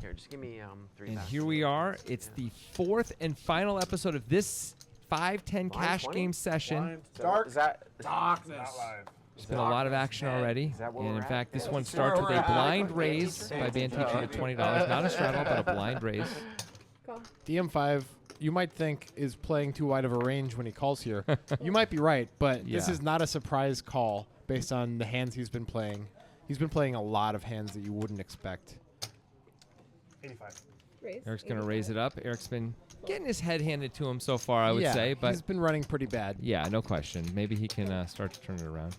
Here, just give me 3. And here we are. It's the 4th and final episode of this 5-10 cash 20? game session. Dark. Is that Darkness. There's been a lot of action already. Is that where And we're in at? fact, this Yeah. one starts with a blind raise by Band Teacher at $20. Not a straddle, but a blind raise. DM5, you might think, is playing too wide of a range when he calls here. You might be right, but this Yeah. is not a surprise call based on the hands he's been playing. He's been playing a lot of hands that you wouldn't expect. 85. Eric's going to raise it up. Eric's been getting his head handed to him so far, I would Yeah, say. But he's been running pretty bad. yeah, no question. Maybe he can start to turn it around.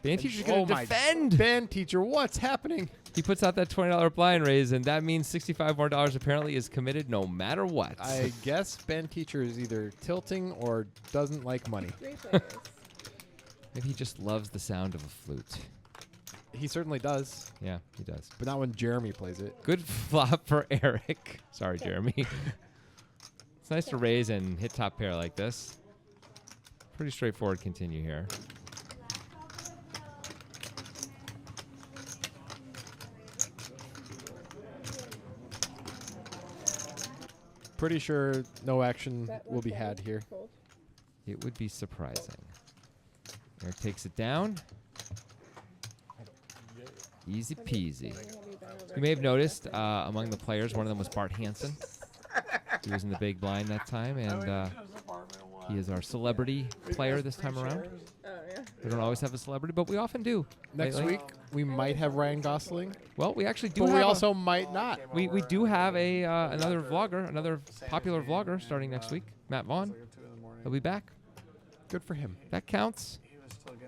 Band Teacher's Oh going to my defend. Band Teacher, what's happening? He puts out that $20 blind raise, and that means $65 more apparently is committed no matter what. I guess Band Teacher is either tilting or doesn't like money. Maybe he just loves the sound of a flute. He certainly does, Yeah, he does. but not when Jeremy plays it. Good flop for Eric. Sorry, Jeremy. It's nice to raise and hit top pair like this. Pretty straightforward continue here. Pretty sure no action will be had here. It would be surprising. Eric takes it down. Easy peasy. You may have noticed among the players, one of them was Bart Hansen. He was in the big blind that time, and he is our celebrity player this time around. We don't always have a celebrity, but we often do. Next lately. week, we might have Ryan Gosling, Well, we actually do but have we a- also might not. We do have a another vlogger, another popular vlogger starting next week. Matt Vaughn. He'll be back. Good for him. That counts.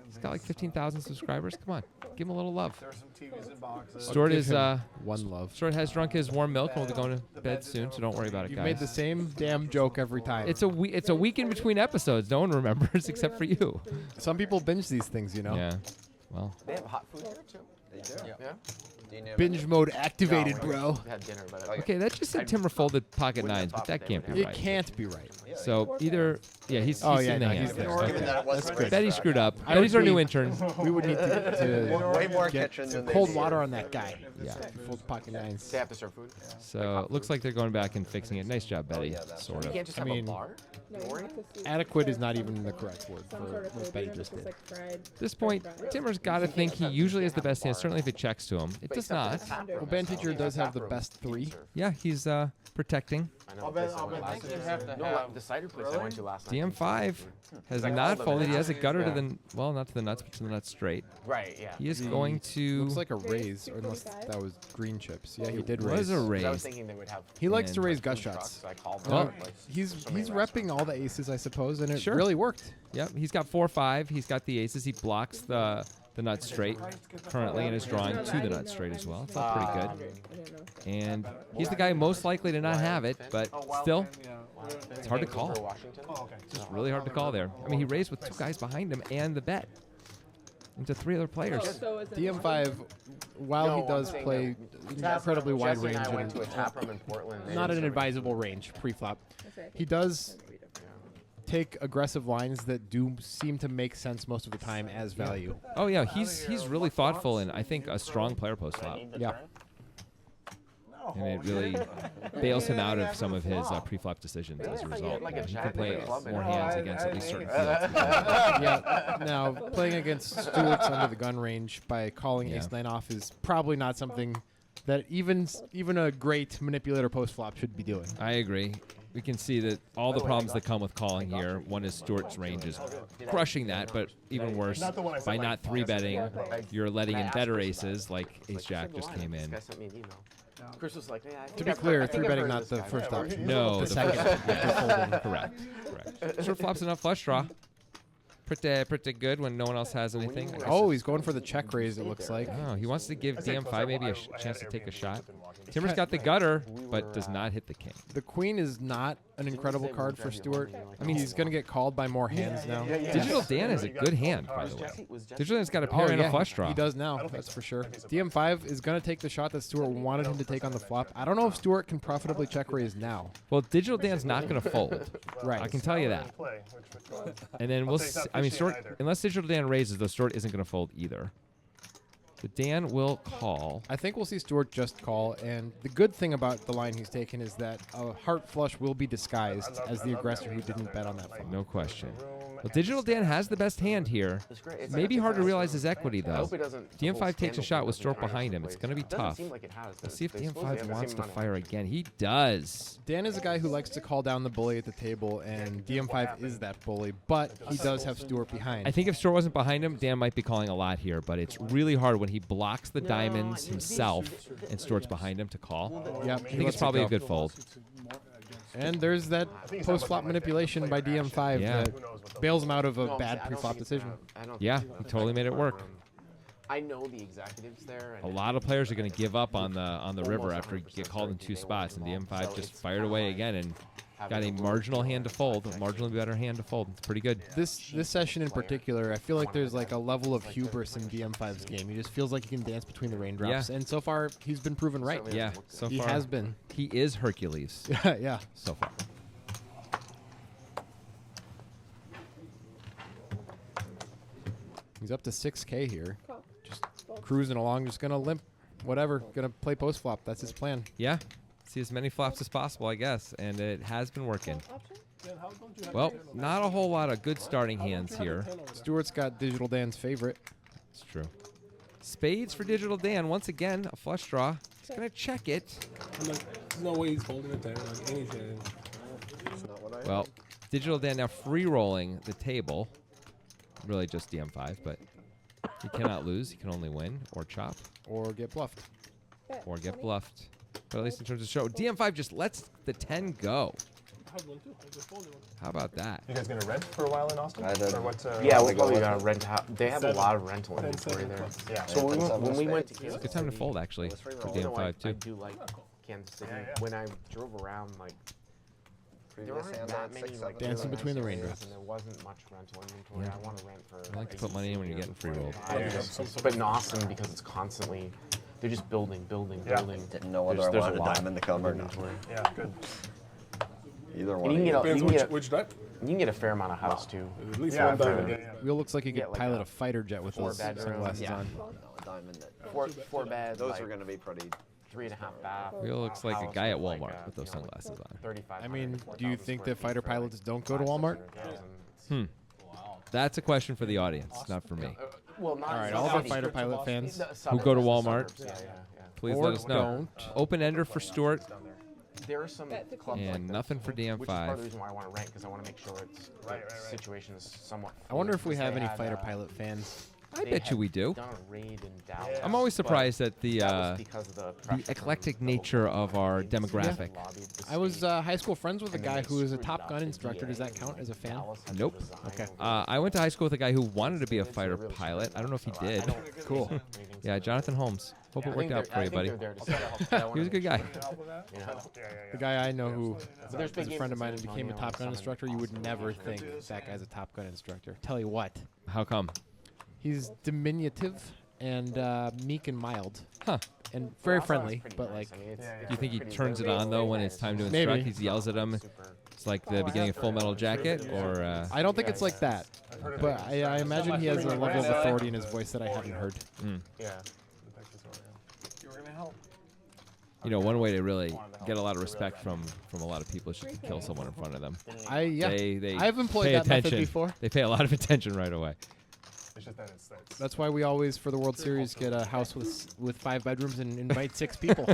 He's got like 15,000 subscribers. Come on, give him a little love. There's some TVs in boxes. Stuart Give is him one love. Stuart has drunk his warm milk and will be going to bed soon, so don't worry about it, You've guys. made the same damn joke every time. It's a week in between episodes. No one remembers except for you. Some people binge these things, you know. Yeah. Well, They have hot food here too. They do. Yeah. Do you know Binge mode activated, No, bro. We had dinner, but okay, that just said Timber folded pocket wouldn't have nines, but thought that they can't would be It right. can't be right. So either, yeah, he's Oh, in yeah, the no, hand. he's there. Given that it was That's good. Betty screwed up. I Betty's would our new be- intern. We would need to way more get kitchen some than cold they water need. on that guy. Yeah. Full pocket nines. They have to serve food. So it looks like they're going back and fixing it. Nice job, Betty. Sort You of. can't just I have mean, a bar. Adequate is not even the correct word for what Betty just did. At this point, Timmer's got to think he usually has the best hand, certainly if it checks to him. It does not. Well, Band Teacher does have the best three. Yeah, he's protecting. I know I'll the bet- place I I'll went bet last they year. have to No, have the cider place I went to last night. DM5 has Like all not the folded. He has a nuts. gutter to Yeah. the, well, not to the nuts, but to the nuts straight. Right, yeah. He is going to, Looks like a raise, or unless that was green chips. Yeah, he did was raise. a 'Cause I was raise. thinking they would have He likes to And- raise gut food trucks, shots. so I called Well, them, like, He's so many repping all the aces, I suppose, and it Sure. really worked. Yep, he's got 4-5. He's got the aces. He blocks the nut straight currently and is drawing to the nut straight as well. It's all pretty good. And he's the guy most likely to not have it, but still, it's hard to For call. Washington. It's just really hard to call there. I mean, he raised with two guys behind him and the bet into three other players. DM5, while he No, does I'm saying play that incredibly wide Jesse range and I went to a and tap room in Portland. They not didn't an serve it. advisable range pre-flop, he does take aggressive lines that do seem to make sense most of the time as value. Oh yeah, he's really thoughtful and I think a strong player post flop. Yeah. And it really bails him out of some of his pre-flop decisions as a result. Like a He can jack play with a club in more it. hands against at least certain fields. Yeah. Now, playing against Stewart's under the gun range by calling Yeah. ace-9 off is probably not something that even a great manipulator post-flop should be doing. I agree. We can see that all the problems that come with calling here. One is Stewart's range is crushing that, but even worse, by not 3-betting, you're letting in better aces like ace-jack just came in. This guy sent me an email. Chris was like, yeah, I To think be I've clear, heard- I think I've 3-betting heard not this the guy first before. option. No, the the second. first. Correct. Short flops enough flush draw. Pretty good when no one else has anything. I guess Oh, he's going for the check raise, it looks like. Oh, he wants to give DM5 maybe a chance to take a shot. Timmer's got the gutter, but does not hit the king. The queen is not an incredible card for Stewart. I mean, he's going to get called by more hands now. Digital Dan is a good hand, by the way. Digital Dan's got a pair and a flush draw. He does now, that's for sure. DM5 is going to take the shot that Stewart wanted him to take on the flop. I don't know if Stewart can profitably check raise now. Well, Digital Dan's not going to fold. Right. I can tell you that. And then we'll see. I mean, Stewart, unless Digital Dan raises, the Stewart isn't going to fold either. So Dan will call. I think we'll see Stewart just call, and the good thing about the line he's taken is that a heart flush will be disguised as the aggressor who didn't bet on that flop. No question. Well, Digital Dan has the best hand here. It's great. It's Maybe hard to realize his equity, I though. hope it doesn't. the whole DM5 takes a scandal shot thing with doesn't Stewart turn into behind him. place. It's going to be It doesn't tough. seem like it has. Let's see if They supposedly have DM5 the wants same to amount of fire money. again. He does. Dan is a guy who likes to call down the bully at the table, and DM5 is that bully, but he does have Stewart behind. I think if Stewart wasn't behind him, Dan might be calling a lot here, but it's really hard when he blocks the diamonds himself and Stewart's behind him to call. Yep, I think it's probably a good fold. And there's that post-flop manipulation by DM5 Yeah. that bails him out of a No, I'm bad saying, I don't pre-flop think it's decision. gonna- I don't Yeah, think he it's totally made it work. I know the executives there. A And lot of players are going to give up on the river after you get called in 2 spots, and DM5 just fired away again and got a marginal hand to fold, a marginally better hand to fold. It's pretty good. This session in particular, I feel like there's like a level of hubris in DM5's game. He just feels like he can dance between the raindrops, Yeah. and so far he's been proven right. Yeah, so He far has been. he is Hercules Yeah. so far. He's up to 6K here. Just cruising along, just gonna limp, whatever. Gonna play post flop. That's his plan. Yeah, see as many flops as possible, I guess, and it has been working. Well, not a whole lot of good starting hands here. Stewart's got Digital Dan's favorite. It's true. Spades for Digital Dan. Once again, a flush draw. He's going to check it. There's no way he's holding it there, like anything. Well, Digital Dan now free rolling the table. Really just DM5, but he cannot lose. He can only win or chop Or get bluffed. or get bluffed. But at least in terms of show, DM5 just lets the 10 go. I have one too. I just folded one. How about that? You guys gonna rent for a while in Austin? I did. Or what? Yeah, They we're go probably with gonna it. rent out. They have a 7. lot of rental 10, inventory 7 there. plus. Yeah. So we 10, went, 7 when we spade. went to Kansas Good time to City, fold, actually, for you know, DM5, I too. do like Kansas City. Yeah, yeah. When I drove around, like there Previous aren't hand that on many 6, like 7, Dancing really between the nice raindrops. areas, and there wasn't much rental inventory. Yeah. I want to rent for. I like to put money in when you're getting free rolled. But in Austin, because it's constantly, they're just building, Yeah. building. Didn't know whether I There's a wanted a lot diamond to come of or not. inventory. Yeah, good. Either And one. you can of get you. a, Depends you can which get type. you can get a fair amount of house too. At least Yeah, one I'm fine. diamond. Yeah, yeah. Wheel looks like you Get could like pilot a a fighter jet with those 4-bedroom, sunglasses yeah. on. No, a diamond that. Four bed. Those like, are going to be pretty. 3.5 bath. Real looks like a house guy at with, like, Walmart with those you know, like sunglasses on. 3,500 I mean, to do you 4,000 think square that fighter feet for, like, pilots don't go to Walmart? 500,000. That's a question for the audience, not for me. Well, not All right, not all the cities. fighter pilot fans. The Who suburbs, go to the Walmart. suburbs, Yeah, yeah. Please Or let us know. don't. Open ender for Stewart. There are some clubs And like this, nothing for which is part of DM5. the reason why I want to rent, because I want to make sure it's Right, the right, right. situation is somewhat. I wonder if we fluid, have because any they fighter had, pilot fans. I they bet you had we do. Done a raid in Dallas. I'm always but surprised at the that was because of the pressure from eclectic the nature local of our community. demographic. Lobbied the I was state, high school friends with a and then guy they who is a screwed Top it up. Gun The instructor. Does DA that count and as a fan? Dallas had to Nope. resign Okay. over I went to high school with a guy who wanted to be a It's fighter really pilot. I don't know if he so I did. don't- Cool. anything Yeah, to- Jonathan Holmes. Hope I it think worked out they're- for I you, think buddy. they're there to set up, but I wanna He was a good make guy. sure, you know, The guy I know who there's is big a games friend of in mine and San became a Antonio, Top Gun some in instructor, you would Austin, never Washington. think that guy's a Top Gun instructor. Tell you what, How come? he's diminutive and meek and mild, Huh. and very Well, friendly. pretty But nice. like, I mean, it's- Yeah, yeah. it's Do you think he pretty turns it good. on, though, when it's time to Maybe. instruct? He yells at him. Super- It's like the beginning of Full Metal Jacket, or I don't think it's like that. I've heard of But it. I imagine he has a level of authority in his voice that I haven't heard. Yeah. You were gonna help. you know, one way to really get a lot of respect from a lot of people is just to kill someone in front of them. They I've employed pay that method attention. before. They pay a lot of attention right away. It's just that it's That's why we always, for the World Series, get a house with 5 bedrooms and invite 6 people.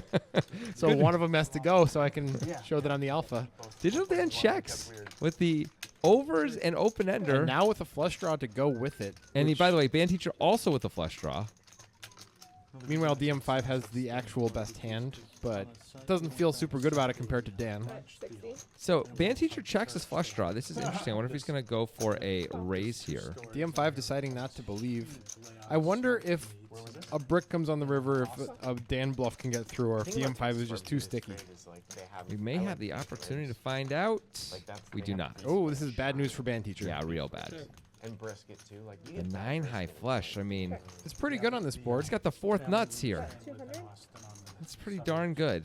So one of them has to go, so I can show that I'm the alpha. Digital Dan checks with the overs and open ender. And now with a flush draw to go with it. And he, which- by the way, band teacher also with a flush draw. Meanwhile, DM5 has the actual best hand, but doesn't feel super good about it compared to Dan. So band teacher checks his flush draw. This is interesting. I wonder if he's going to go for a raise here. DM5 deciding not to believe. I wonder if a brick comes on the river, if a Dan bluff can get through, or if DM5 is just too sticky. We may have the opportunity to find out. We do not. Oh, this is bad news for band teacher. Yeah, real bad. And brisket too. Like you The get 9 high flush. I mean, It's pretty good on this board. it's got the 4th nuts here. It's pretty darn good.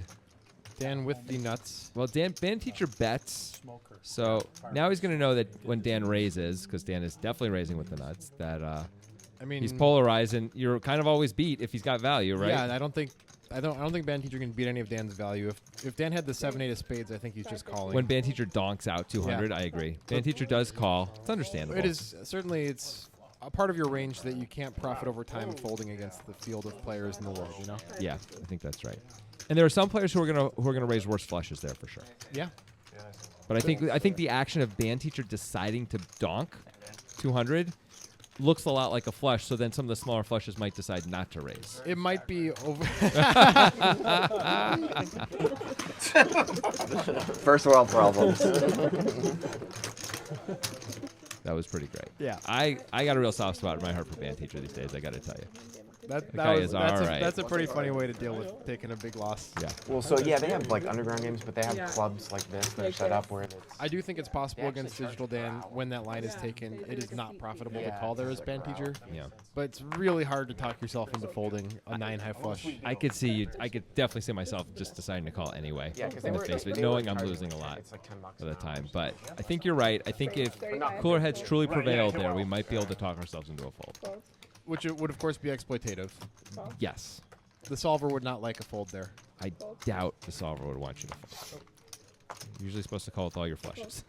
Dan with the nuts. Well, band teacher bets. So now he's going to know that when Dan raises, because Dan is definitely raising with the nuts, that I mean, He's polarized, and you're kind of always beat if he's got value, right? Yeah, I don't think Band Teacher can beat any of Dan's value. If Dan had the 7-8 of spades, I think he's just calling. When Band Teacher donks out 200, I agree. Band Teacher does call. It's understandable. It is certainly it's a part of your range that you can't profit over time folding against the field of players in the world. You know. Yeah, I think that's right. And there are some players who are gonna raise worse flushes there for sure. Yeah. But I think the action of Band Teacher deciding to donk 200 looks a lot like a flush. So then some of the smaller flushes might decide not to raise. It might be over. First world problems. That was pretty great. Yeah. I got a real soft spot in my heart for Band Teacher these days, I got to tell you. That's a pretty funny way to deal with taking a big loss. Yeah. Well, so yeah, they have like underground games, but they have clubs like this that are set up where it's. I do think it's possible against Digital Dan when that line is taken. It is not profitable to call there as Band Teacher. Yeah. But it's really hard to talk yourself into folding a 9 high flush. I could definitely see myself just deciding to call anyway. Yeah, because in the face of it, knowing I'm losing a lot It's like $10 of the time. But I think you're right. I think if cooler heads truly prevailed there, we might be able to talk ourselves into a fold. Which it would, of course, be exploitative. Yes. The solver would not like a fold there. I doubt the solver would want you to fold. You're usually supposed to call with all your flushes.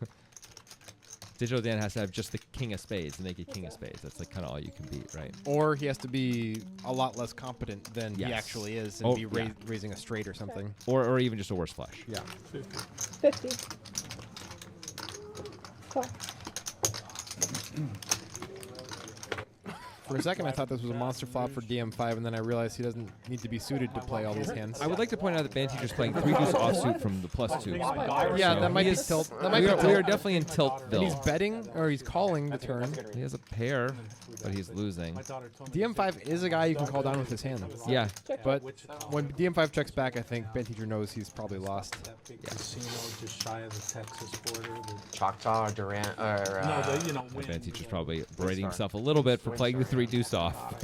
Digital Dan has to have just the king of spades, the naked king of spades. That's like kind of all you can beat, right? Or he has to be a lot less competent than he Yes. actually is and Oh, yeah. raising a straight or something. Or even just a worse flush. Yeah. 50. Call. For a second, I thought this was a monster flop for DM5, and then I realized he doesn't need to be suited to play all these hands. I would like to point out that Band Teacher's playing 3 deuce offsuit from the +2 spot. Yeah, So that might he be is- tilt. That might be we tilt. are definitely in And tiltville. he's betting, or he's calling the turn. He has a pair, but he's losing. DM5 is a guy you can call down with his hand. Yeah. But when DM5 checks back, I think Band Teacher knows he's probably lost. That big casino just shy of the Texas border. Choctaw or Durant or. No, the, you know, The wind. Band Teacher's probably berating himself a little bit for playing the 3 deuce off,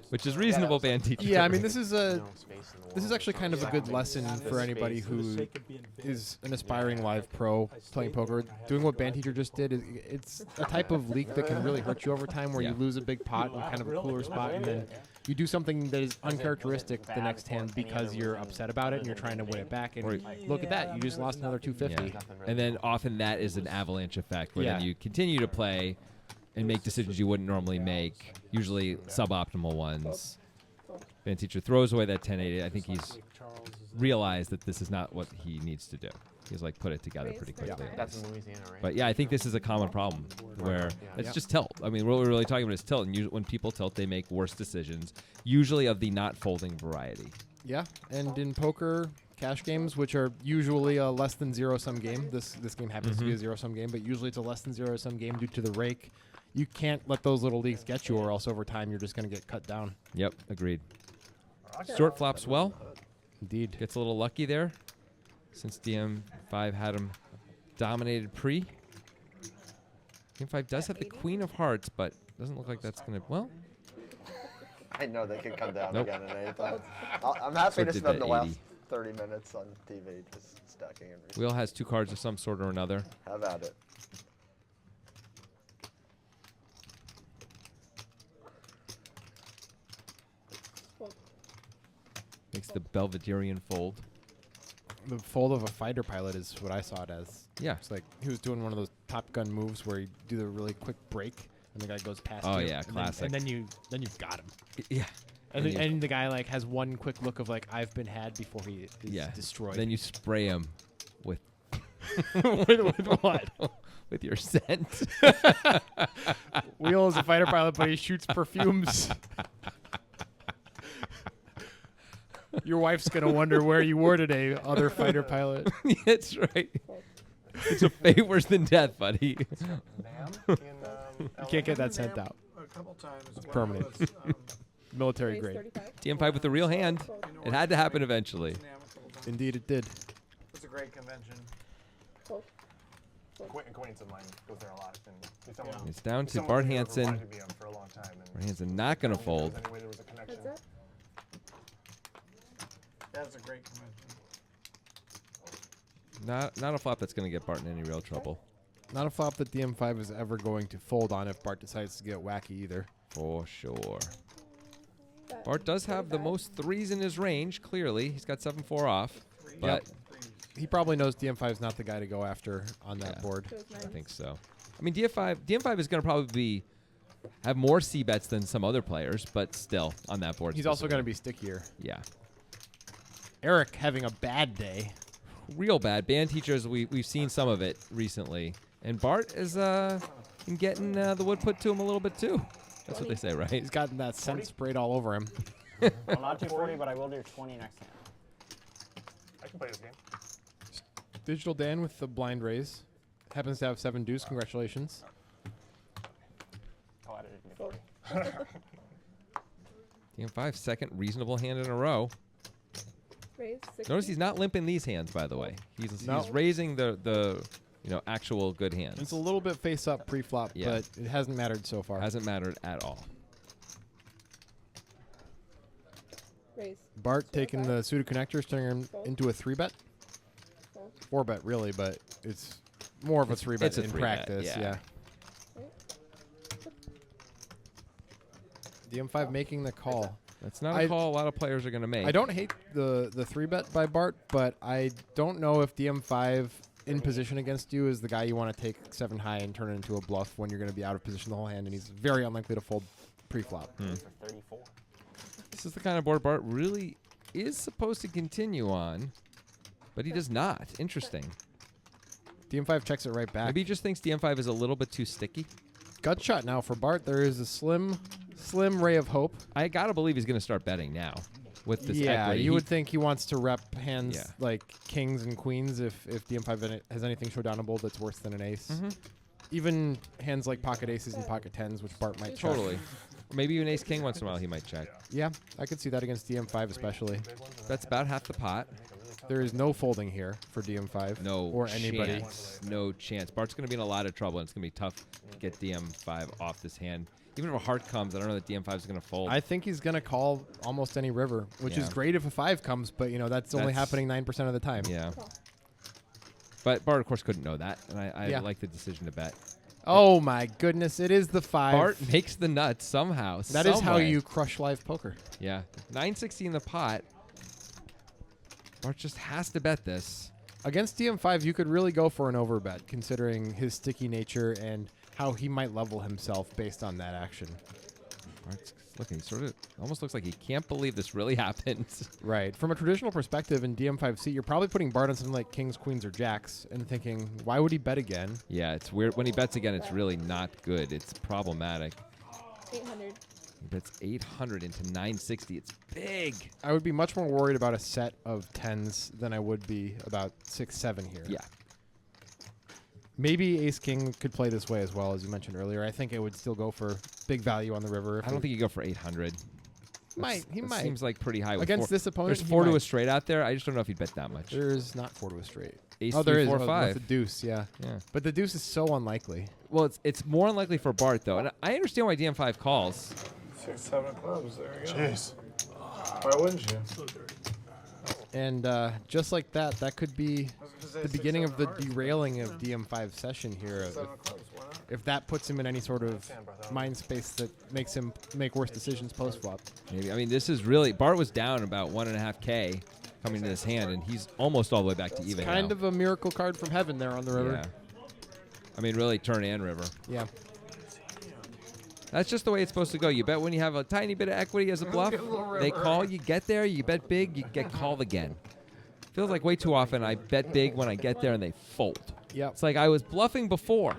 which is reasonable, Band Teacher. Yeah, I mean, this is No space in the this is world. actually kind of a good lesson for anybody who is an aspiring live pro playing poker. Doing what Band Teacher just did, it's a type of leak that can really hurt you over time, where Yeah. you lose a big pot in kind of a cooler spot, and then you do something that is uncharacteristic the next hand because you're upset about it and you're trying to win it back. And look at that, you just lost another 250. Yeah. And then often that is an avalanche effect where then Yeah. you continue to play and make decisions you wouldn't normally make, usually suboptimal ones. Band Teacher throws away that 10-8. I think he's realized that this is not what he needs to do. He's like put it together pretty quickly. on That's this. in Louisiana, right? But yeah, I think this is a common problem where it's just tilt. I mean, what we're really talking about is tilt. And when people tilt, they make worse decisions, usually of the not folding variety. Yeah, and in poker, cash games, which are usually a less than zero-sum game, this game happens to be a zero-sum game, but usually it's a less than zero-sum game due to the rake. You can't let those little leaks get you, or else over time you're just going to get cut down. Yep, agreed. Short flops well. Indeed. Gets a little lucky there, since DM5 had him dominated pre. DM5 does have the Queen of Hearts, but doesn't look like that's going to... Well, I know they could come down Nope. again at any time. I'm happy So to did spend the the last 80. 30 minutes on TV just stacking and Wheel has 2 cards of some sort or another. have at it. Makes the Belvederean fold. The fold of a fighter pilot is what I saw it as. Yeah. It's like he was doing one of those Top Gun moves where you do the really quick break and the guy goes past Oh, you. yeah, and then- classic. and then you've got him. Yeah. And, And you- and the guy like has one quick look of like I've been had before he is Yeah. destroyed. Then you spray him with with what? with your scent. Wheel is a fighter pilot, but he shoots perfumes. Your wife's gonna wonder where you were today, other fighter pilot. That's right. It's a fate worse than death, buddy. You can't get that sent out. A couple times. Permanent. Military grade. 35. DM5 with the real hand. It had to happen eventually. Indeed, it did. It's a great convention. Fold. Acquaintance of mine goes there a lot. And he's someone, It's down to someone Bart who Hansen. reminded me of for a long time. And Bart Hansen not going to fold. Anyway, there was a connection. Heads up. That's a great convention. Not a flop that's going to get Bart in any real trouble. Not a flop that DM5 is ever going to fold on if Bart decides to get wacky either. For sure. Bet. Bart does have the 35. most threes in his range, clearly. He's got 7-4 off. But He probably knows DM5 is not the guy to go after on that Yeah. board. Goes I 9. think so. I mean, DM5 is going to probably have more C bets than some other players, but still on that board. He's also going to specifically. be stickier. Yeah. Eric having a bad day. Real bad. Band teachers, we've seen some of it recently. And Bart is been getting the wood put to him a little bit too. That's what they say, right? He's gotten that scent sprayed all over him. Well, not 240, but I will do 20 next hand. I can play this game. Digital Dan with the blind raise. Happens to have 7 deuce. Congratulations. Oh, I didn't do Fold. 40. DM5, second reasonable hand in a row. Raise 60. Notice he's not limping these hands, by the way. He's No. raising the actual good hands. It's a little bit face up pre-flop, Yeah. but it hasn't mattered so far. Hasn't mattered at all. Raise. Bart taking 25. the suited connectors, turning him Fold. into a 3-bet. Fold. 4-bet, really, but it's more of a 3-bet it's a in 3-bet, practice. yeah. DM5 making the call. That's not I- a call a lot of players are going to make. I don't hate the 3-bet by Bart, but I don't know if DM5 in position against you is the guy you want to take 7 high and turn it into a bluff when you're going to be out of position the whole hand, and he's very unlikely to fold pre-flop. Hmm. For 34. This is the kind of board Bart really is supposed to continue on, but he does not. Interesting. DM5 checks it right back. Maybe he just thinks DM5 is a little bit too sticky. Gut shot now for Bart. There is a slim ray of hope. I got to believe he's going to start betting now with this Yeah, equity. you He- would think he wants to rep hands Yeah. like kings and queens if DM5 has anything showdownable that's worse than an ace. Mhm. Even hands like pocket aces and pocket tens, which Bart might check. Totally. Or maybe even ace king once in a while he might check. Yeah, I could see that against DM5 especially. That's about half the pot. There is no folding here for DM5. No or anybody. chance. No chance. Bart's going to be in a lot of trouble, and it's going to be tough to get DM5 off this hand. Even if a heart comes, I don't know that DM5 is going to fold. I think he's gonna call almost any river, which is Yeah. great if a 5 comes, but that's only That's- happening 9% of the time. yeah. Call. But Bart, of course, couldn't know that, and I Yeah. like the decision to bet. Oh my goodness, it is the 5. Bart makes the nuts somehow. That is some how way. you crush live poker. Yeah. 960 in the pot. Bart just has to bet this. Against DM5, you could really go for an overbet, considering his sticky nature and how he might level himself based on that action. Bart's looking sort of almost looks like he can't believe this really happened. Right. From a traditional perspective in DM5C, you're probably putting Bart on something like kings, queens, or jacks and thinking, why would he bet again? Yeah, it's weird. When he bets again, it's really not good. It's problematic. 800. He bets 800 into 960. It's big. I would be much more worried about a set of 10s than I would be about 6, 7 here. Yeah. Maybe Ace King could play this way as well, as you mentioned earlier. I think it would still go for big value on the river. I don't think you go for 800. He That might. Seems like pretty high. With Against four. this opponent, There's he 4 to might. a straight out there. I just don't know if he'd bet that much. There's not 4 to a straight. Ace, Oh, there 3, is. 4, with 5. the deuce, yeah. Yeah. But the deuce is so unlikely. Well, it's more unlikely for Bart though, and I understand why DM5 calls. 6, 7 clubs. There you go. Jeez. Why wouldn't you? And just like that, that could be the beginning of the derailing of DM5 session here. If that puts him in any sort of mind space that makes him make worse decisions post-flop. Maybe. I mean, this is really Bart was down about 1.5K coming to this hand, and he's almost all the way back to even. Kind now. of a miracle card from heaven there on the river. Yeah. I mean, really, turn and river. Yeah. That's just the way it's supposed to go. You bet when you have a tiny bit of equity as a bluff. They call, you get there, you bet big, you get called again. Feels like way too often I bet big when I get there and they fold. Yep. It's like I was bluffing before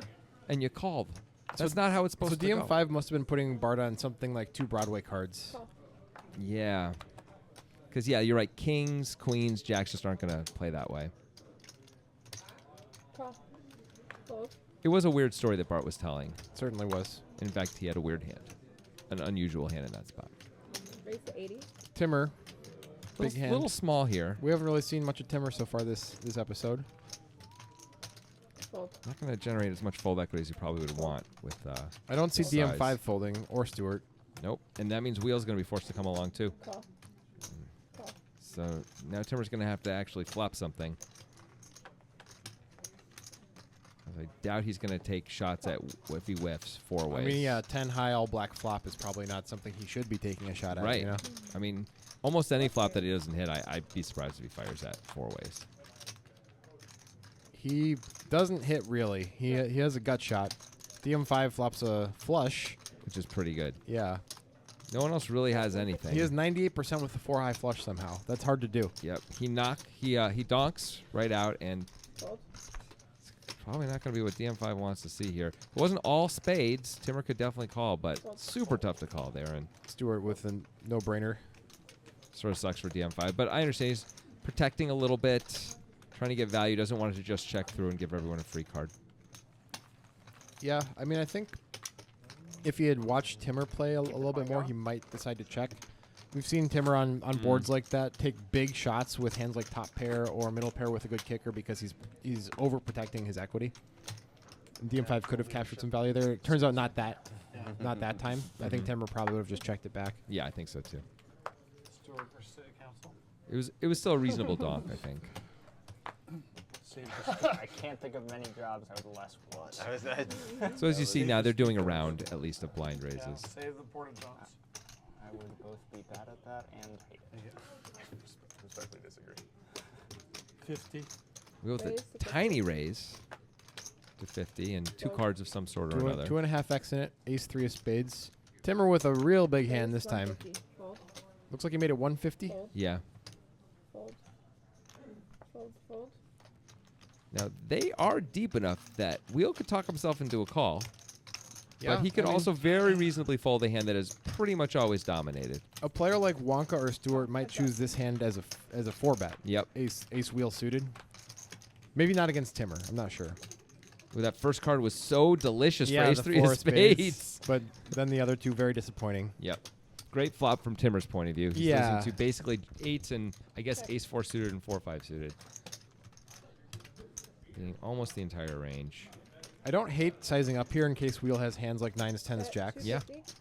and you called. That's not how it's supposed So to go. DM5 must have been putting Bart on something like 2 Broadway cards. Call. Yeah. Because, yeah, you're right. Kings, queens, jacks just aren't going to play that way. Call. Fold. It was a weird story that Bart was telling. Certainly was. In fact, he had a weird hand. An unusual hand in that spot. Raise to 80. Timmer, big Little, hand. little small here. We haven't really seen much of Timmer so far this episode. Fold. Not going to generate as much fold equity as you probably would want with I don't see Size. DM5 folding or Stewart. nope. And that means Wheel's going to be forced to come along too. Call. Call. So now Timmer's going to have to actually flop something. I doubt he's going to take shots at if he whiffs 4 ways. I mean, yeah, 10 high all black flop is probably not something he should be taking a shot at. Right. You know? I mean, almost any flop that he doesn't hit, I'd be surprised if he fires at 4 ways. He doesn't hit really. He has a gut shot. DM5 flops a flush. Which is pretty good. Yeah. No one else really has anything. He has 98% with the 4 high flush somehow. That's hard to do. Yep. He donks right out, and Fold. it's probably not going to be what DM5 wants to see here. If it wasn't all spades, Timmer could definitely call, but super tough to call there, and Stewart with a no-brainer. sort of sucks for DM5. But I understand he's protecting a little bit, trying to get value, doesn't want it to just check through and give everyone a free card. Yeah, I mean, I think if he had watched Timmer play a little bit more, he might decide to check. We've seen Timmer on boards like that take big shots with hands like top pair or middle pair with a good kicker because he's overprotecting his equity. And DM5 could have captured some value there. It turns out not that time. I think Timmer probably would have just checked it back. Yeah, I think so too. Stewart for City Council. It was still a reasonable donk, I think. I can't think of many jobs I would less want. So as you see now, they're doing a round at least of blind Yeah, raises. save the porta johns. I would both be bad at that and hate it. Respectfully disagree. 50. We go with Raise a to 50. tiny raise to 50 and 2 cards of some sort or another. 2.5x in it. Ace-3 of spades. Timmer with a real big hand this time. 150. Fold. Looks like he made it 150. Fold. Yeah. Fold. Fold. Fold. Now, they are deep enough that Wheel could talk himself into a call. Yeah, But he could I mean, also very reasonably fold a hand that is pretty much always dominated. a player like Wonka or Stewart might choose this hand as a 4-bet. Yep. Ace wheel suited. Maybe not against Timmer. I'm not sure. Well, that first card was so delicious for the Ace-3 4 of spades. But then the other 2 very disappointing. Yep. Great flop from Timmer's point of view. He's Yeah. losing to basically 8s and, I guess, Ace-4 suited and 4-5 suited. Being almost the entire range. I don't hate sizing up here in case Wheel has hands like 9s, 10s, jacks. Yeah. 250.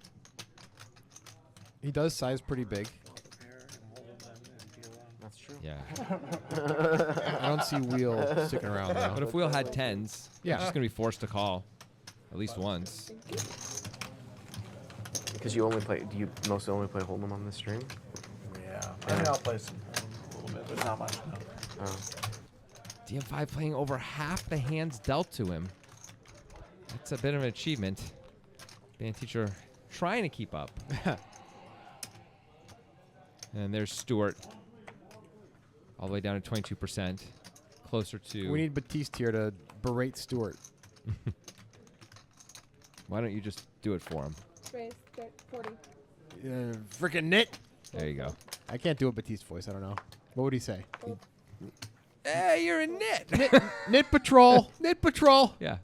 He does size pretty big. That's true. Yeah. I don't see Wheel sticking around though. But if Wheel had 10s, Yeah. he's just going to be forced to call at least once. Because you do you mostly only play Hold'em on this stream? Yeah. I mean, I'll play some a little bit, but not much. No. Oh. DM5 playing over half the hands dealt to him. That's a bit of an achievement. Band teacher trying to keep up. And there's Stewart. All the way down to 22%. Closer to... We need Batiste here to berate Stewart. Why don't you just do it for him? Raise. 40. Freaking nit. There you go. I can't do a Batiste voice. I don't know. What would he say? Fold. Hey, you're a nit! Nit patrol. Nit patrol. Yeah,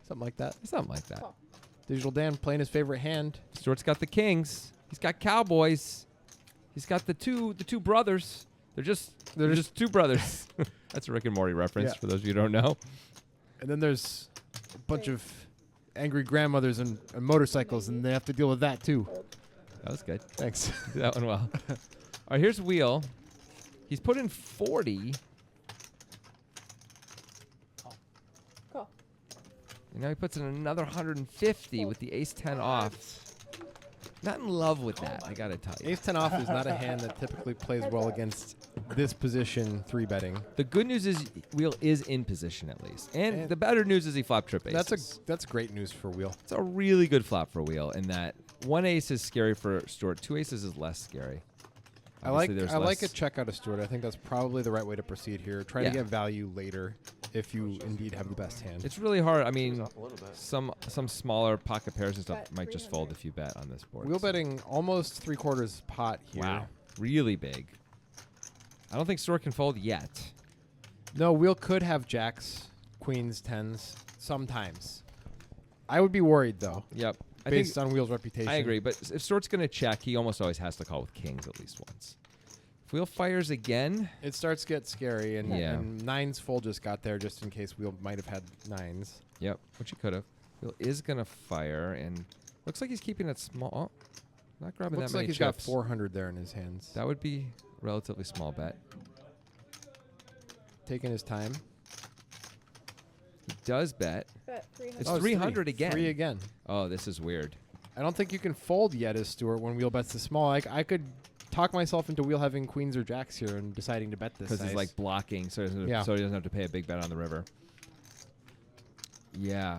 Something like that. something like that. Call. Digital Dan playing his favorite hand. Stewart's got the kings. He's got cowboys. He's got the two brothers. They're just two brothers. That's a Rick and Morty reference Yeah. for those of you who don't know. And then there's a bunch of angry grandmothers and motorcycles, and they have to deal with that too. That was good. Thanks. Did that one well. All right, here's Wheel. He's put in 40. Call. And now he puts in another 150 with the ace-10 off. Not in love with that, I gotta tell you. Ace 10 off is not a hand that typically plays well against this position 3-betting. The good news is Wheel is in position at least. And the better news is he flop trip aces. That's great news for Wheel. It's a really good flop for Wheel in that 1 ace is scary for Stewart. 2 aces is less scary. I like Obviously, I there's like a less- check out of Stewart. I think that's probably the right way to proceed here. Try Yeah. to get value later if you indeed have the best hand. It's really hard. I mean, Up a little bit. some smaller pocket pairs and stuff Bet might just fold 300. if you bet on this board. Wheel so- betting almost 3/4 pot here. Wow, really big. I don't think Stewart can fold yet. No, Wheel could have jacks, queens, 10s sometimes. I would be worried though, Yep. I based think on Wheel's reputation. I agree, but if Stewart's going to check, he almost always has to call with kings at least once. If Wheel fires again, It starts to get scary, and, Yeah. and 9s full just got there just in case Wheel might have had 9s. yep, which he could have. Wheel is going to fire, and looks like he's keeping it small. Oh, not grabbing Looks that like many he's got chips. 400 there in his hands. That would be a relatively small bet. Taking his time. He does bet. Bet 300. It's Oh, 300 again. 3 again. Oh, this is weird. I don't think you can fold yet as Stewart when wheel bets this small. I could talk myself into wheel having queens or jacks here and deciding to bet this Because he's size. like blocking, so Yeah. so he doesn't have to pay a big bet on the river. Yeah.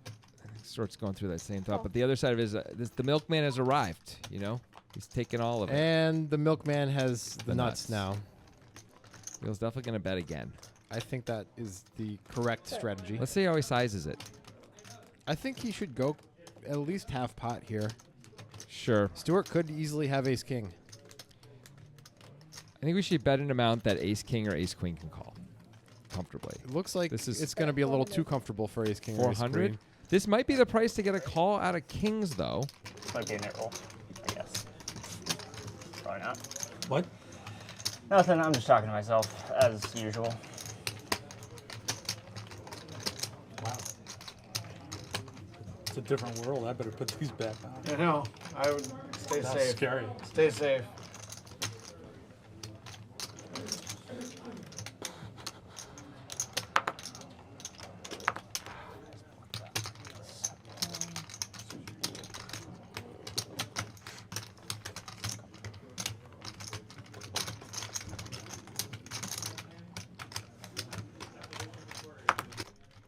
I think Stewart's going through that same thought. But the other side of it is the milkman has arrived, you know? He's taken all of it. And the milkman has the nuts. nuts now. Wheel's definitely going to bet again. I think that is the correct strategy. Let's see how he sizes it. I think he should go at least half pot here. Sure. Stewart could easily have ace king. I think we should bet an amount that ace king or ace queen can call comfortably. It looks like This is it's going to be a little too comfortable for ace king or ace 400. queen. This might be the price to get a call out of kings, though. Might be a net roll, I guess. Probably not. What? Nothing, I'm just talking to myself, as usual. Wow. It's a different world. I better put these back on. I know. I would stay That's safe. scary. Stay safe.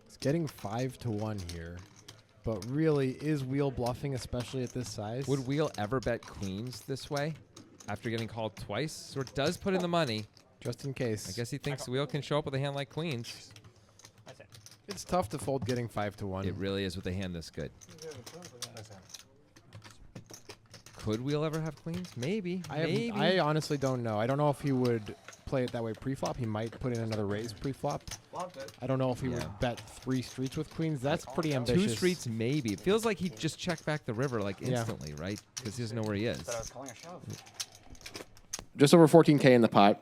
It's getting 5-1 here. But really, is wheel bluffing, especially at this size? Would Wheel ever bet queens this way after getting called twice? So it does put in the money. Just in case. I guess he thinks Wheel can show up with a hand like queens. That's it. It's tough to fold getting 5-1. It really is with a hand this good. Could Wheel ever have queens? Maybe. Maybe. I honestly don't know. I don't know if he would play it that way pre-flop. He might put in another raise pre-flop. I don't know if he would bet 3 streets with queens. That's pretty ambitious. 2 streets, maybe. It feels like he'd just check back the river like Yeah. instantly, right? Because he doesn't know where he is. But I was calling a shove. Just over 14K in the pot.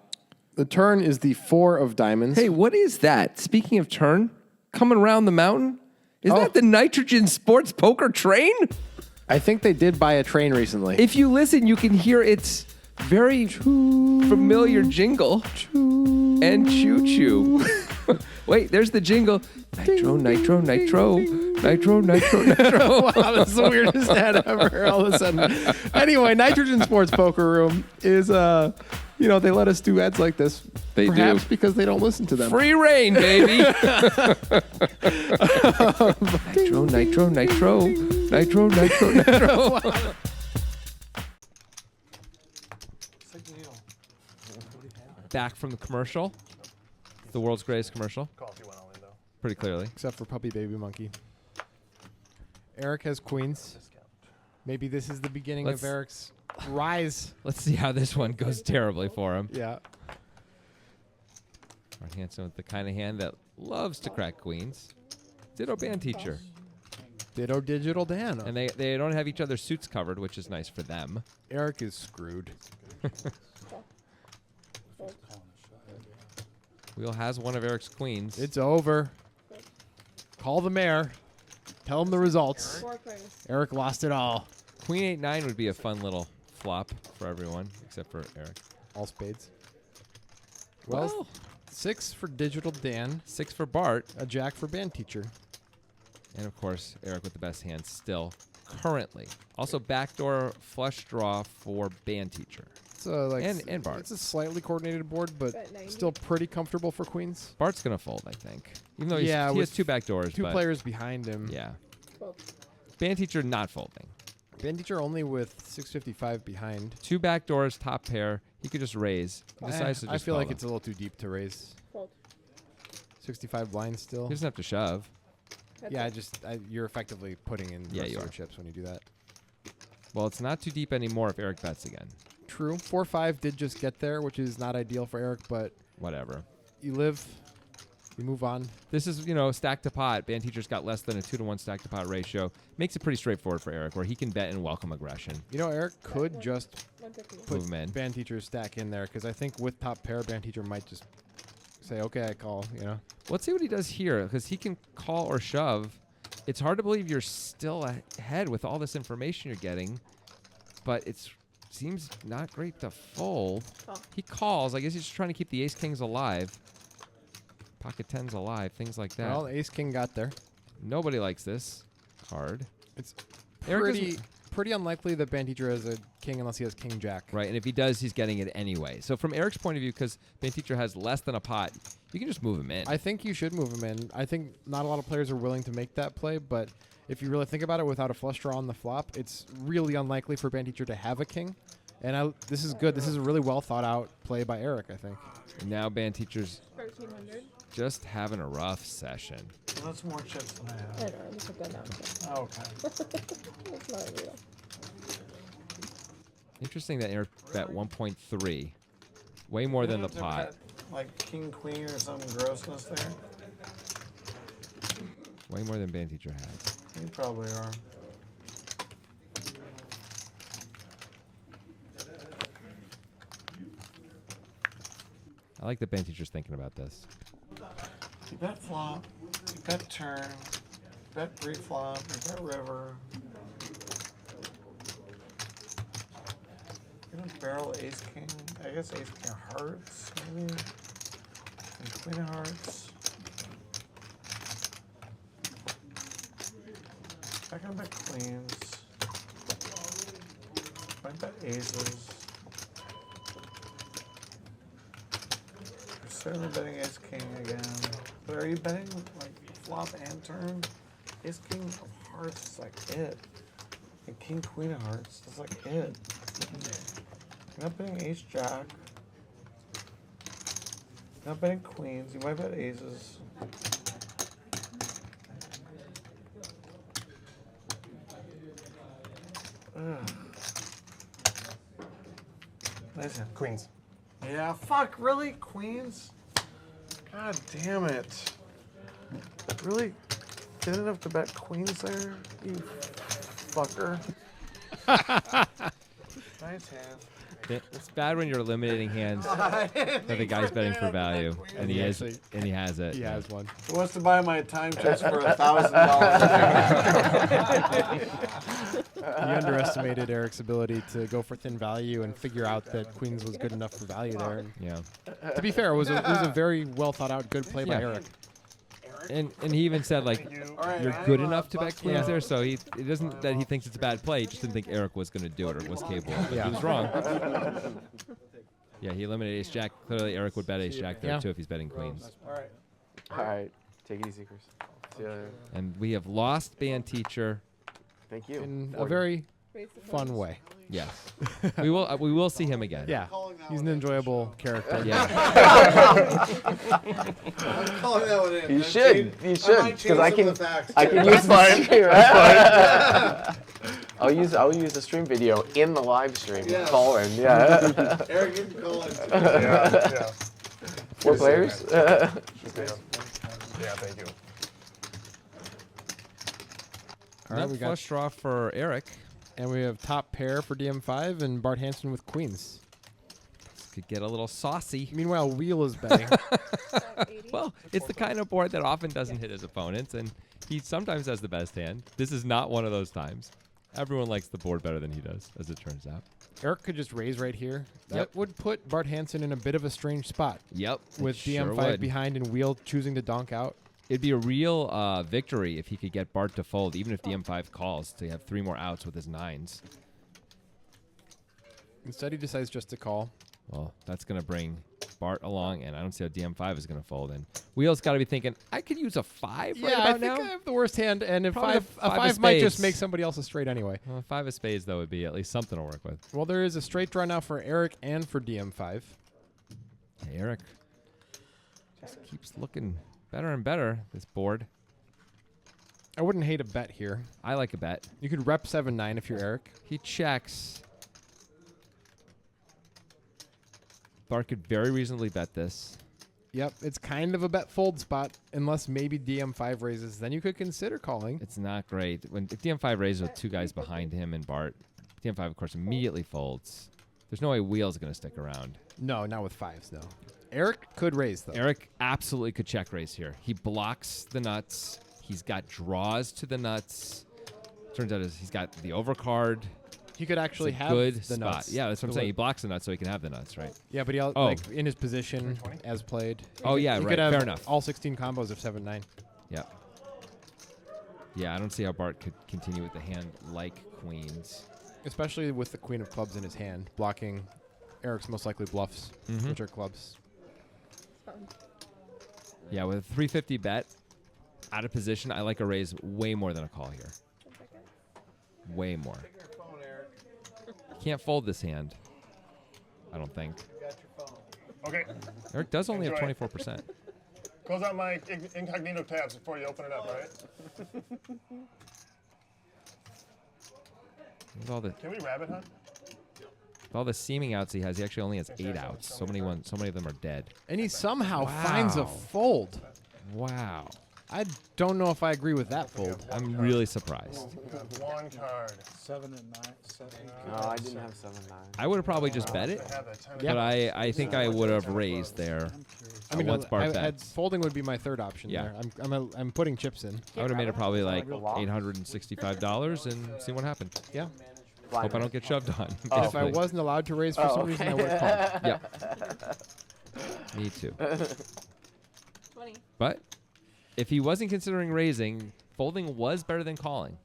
The turn is the 4 of diamonds. Hey, what is that? Speaking of turn, coming around the mountain? Is Oh. that the Nitrogen Sports Poker train? I think they did buy a train recently. If you listen, you can hear its very familiar jingle. And choo-choo. Wait, there's the jingle. Nitro, nitro, nitro. Nitro, nitro, nitro. Wow, that's the weirdest ad ever. All of a sudden. Anyway, Nitrogen Sports Poker Room is, they let us do ads like this. They Perhaps do. because they don't listen to them. Free reign, baby. Nitro, nitro, nitro. Nitro, nitro, nitro. Back from the commercial. The world's greatest commercial. Call if you want only, though. Pretty clearly. Except for Puppy Baby Monkey. Eric has queens. Maybe this is the beginning Let's- of Eric's rise. Let's see how this one goes terribly for him. Yeah. Art Hanson with the kind of hand that loves to crack queens. Ditto band teacher. Ditto Digital Dan. And they don't have each other's suits covered, which is nice for them. Eric is screwed. Wheel has one of Eric's queens. It's over. Call the mayor. Tell him the results. 4 queens. Eric lost it all. Queen 8-9 would be a fun little flop for everyone, except for Eric. All spades. Well, 6 for Digital Dan. 6 for Bart. A jack for band teacher. And, of course, Eric with the best hand still, currently. Also, backdoor flush draw for band teacher. So like And Bart. It's a slightly coordinated board, but Bet 90. still pretty comfortable for queens. Bart's going to fold, I think. Even though he Yeah, has with 2 backdoors. 2 but players behind him. Yeah. Fold. Band teacher not folding. Band teacher only with 655 behind. 2 backdoors, top pair. He could just raise. He decides to just I feel like follow. it's a little too deep to raise. Fold. 65 blinds still. He doesn't have to shove. That's Yeah, it. you're effectively putting in Yeah, most you of are. your chips when you do that. Well, it's not too deep anymore if Eric bets again. True. 4-5 did just get there, which is not ideal for Eric, but Whatever. you live, you move on. This is, stack to pot. Band teacher's got less than a 2-to-1 stack to pot ratio. Makes it pretty straightforward for Eric, where he can bet and welcome aggression. Eric could just 150. put Move him in. band teacher's stack in there, because I think with top pair, band teacher might just say, okay, I call, Let's see what he does here, because he can call or shove. It's hard to believe you're still ahead with all this information you're getting, but it seems not great to fold. Call. He calls. I guess he's just trying to keep the ace-kings alive. Pocket 10's alive, things like that. Well, Ace King got there. Nobody likes this card. It's Eric doesn't- pretty unlikely that Band Teacher has a king unless he has King Jack. Right, and if he does, he's getting it anyway. So from Eric's point of view, because Band Teacher has less than a pot, you can just move him in. I think you should move him in. I think not a lot of players are willing to make that play, but if you really think about it, without a flush draw on the flop, it's really unlikely for Band Teacher to have a king. And this is good. This is a really well thought out play by Eric, I think. And now Band Teacher's 1300. just having a rough session. That's more chips than I I have. know, I just put that down. Oh, okay. It's not real. Interesting that Eric bet 1.3. Way more than the Have you ever pot. had, like king, queen, or some grossness there. Way more than Band Teacher has. You probably are. I like that Band Teacher's thinking about this. You bet flop. You bet turn. You bet pre-flop. You bet river. You don't barrel ace king. I guess ace king of hearts, maybe. And queen of hearts. I can bet queens. I bet aces. You're certainly betting ace king again. But are you betting like flop and turn? Ace king of hearts is like it. And king queen of hearts is like it. You're not betting ace jack. You're not betting queens. You might bet aces. Ugh. Nice hand. Queens. Yeah, fuck, really? Queens? God damn it. Really? Good enough to bet queens there? You fucker. Nice hand. It's bad when you're eliminating hands that the guy's betting for value, and he has it. He has one. Who wants to buy my time chips for $1,000? He underestimated Eric's ability to go for thin value and figure out that queens was good enough for value there. And Yeah. to be fair, it was a very well thought out, good play by Yeah. Eric. And he even said, like, Alright, you're I good am, enough to bet Bucks queens Yeah. there, so it doesn't that he thinks it's a bad play. He just didn't think Eric was going to do it or was capable. But Yeah. he was wrong. Yeah, he eliminated ace jack. Clearly, Eric would bet ace jack there Yeah. too if he's betting queens. Alright. All right. Take it easy, Chris. See you later. And we have lost Band Teacher. Thank you. In a very Raise the fun funds. way. Yes, we will see him again. Yeah, he's an enjoyable character. Yeah. I'm calling that one in. You I should. changed- You I should. might Because change I some can. of the facts. I can use the stream. That's fine. I'll use the stream video in the live stream. Yeah. Call in. Yeah. Eric, you can call it too. Yeah. 4 players. Yeah, thank you. All right, Nut we got, flush draw for Eric. and we have top pair for DM5 and Bart Hansen with queens. This could get a little saucy. Meanwhile, Wheel is betting. 80. Well, it's the kind of board that often doesn't hit his opponents, and he sometimes has the best hand. This is not one of those times. Everyone likes the board better than he does, as it turns out. Eric could just raise right here. That Yep. would put Bart Hansen in a bit of a strange spot Yep. with sure DM5 would. behind and Wheel choosing to donk out. It'd be a real victory if he could get Bart to fold, even if DM5 calls, to have 3 more outs with his 9s. Instead, he decides just to call. Well, that's going to bring Bart along, and I don't see how DM5 is going to fold. And Wheel's got to be thinking, I could use a 5 right Yeah, I about think now. I have the worst hand, and if Probably a the five of five might just spades. make somebody else a straight anyway. Well, 5 of spades, though, would be at least something to work with. Well, there is a straight draw now for Eric and for DM5. Hey, Eric just keeps looking better and better, this board. I wouldn't hate a bet here. I like a bet. You could rep 7-9 if you're Eric. He checks. Bart could very reasonably bet this. Yep, it's kind of a bet fold spot, unless maybe DM5 raises. Then you could consider calling. It's not great. If DM5 raises with 2 guys behind him and Bart, DM5, of course, immediately folds. There's no way Wheel's going to stick around. No, not with 5s, no. Eric could raise, though. Eric absolutely could check raise here. He blocks the nuts. He's got draws to the nuts. Turns out he's got the overcard. He could actually It's a have good the spot. nuts. Yeah, that's what I'm The saying. way- He blocks the nuts so he can have the nuts, right? Yeah, but like in his position as played. Oh, yeah, he right. could have Fair enough. all 16 combos of 7-9. Yeah. Yeah, I don't see how Bart could continue with the hand like queens. Especially with the queen of clubs in his hand, blocking Eric's most likely bluffs, which are clubs. Yeah, with a 350 bet, out of position, I like a raise way more than a call here. Way more. Can't fold this hand, I don't think. Okay. Eric does only Enjoy. have 24%. Close out my incognito tabs before you open it up, all right? With all the Can we rabbit hunt? with all the seaming outs he has, he actually only has 8 outs. So many of them are dead. And he somehow finds a Wow. fold. Wow. I don't know if I agree with that fold. I'm really surprised. We got one card. 7 and 9. 7 and No, I didn't have 7-9. I would have probably just bet it, I have that 10 but I think I would have raised there. I mean, once Bart bets. folding would be my third option Yeah. there. I'm putting chips in. I would have made it probably like $865 and see what happened. Yeah. Hope I don't get shoved on. And if I basically. wasn't allowed to raise for some reason, I would have called. Yep. Me too. 20. But if he wasn't considering raising, folding was better than calling.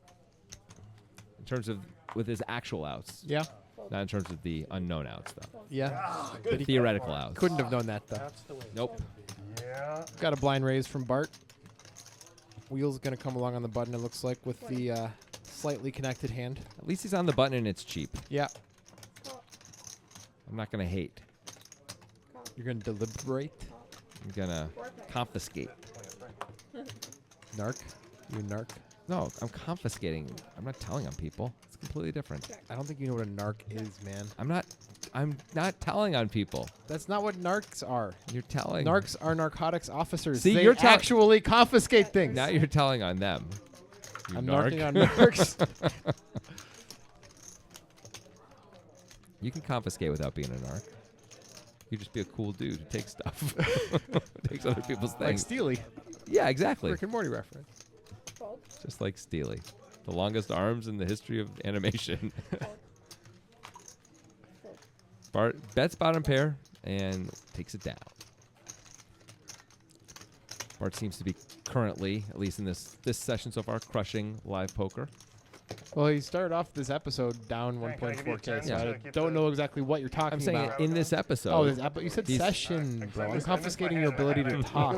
In terms of with his actual outs. Yeah. Not in terms of the unknown outs, though. Yeah. The theoretical outs. Couldn't have known that, though. Nope. Yeah. Got a blind raise from Bart. Wheel's going to come along on the button, it looks like, with the slightly connected hand. At least he's on the button and it's cheap. Yeah. I'm not going to hate. You're going to deliberate. I'm going to confiscate. Narc? You narc? No, I'm confiscating. I'm not telling on people. It's completely different. I don't think you know what a narc is, man. I'm not telling on people. That's not what narcs are. You're telling. Narcs are narcotics officers. See, they you're actually confiscate things. Now you're telling on them. You I'm narc. narking on narcs. You can confiscate without being a narc. You just be a cool dude who takes stuff. Takes other people's Like things. Steely. Yeah, exactly. Rick and Morty reference. Fold. Just like Steely. The longest arms in the history of animation. Bart bets bottom pair and takes it down. Bart seems to be currently, at least in this session so far, crushing live poker. Well, he started off this episode down Hey, can I give you a 1.4K, chance so to I keep don't the- know exactly what you're talking I'm saying about. in this episode. Oh, you said He's- session, bro. I'm missed confiscating my your hand. ability to talk.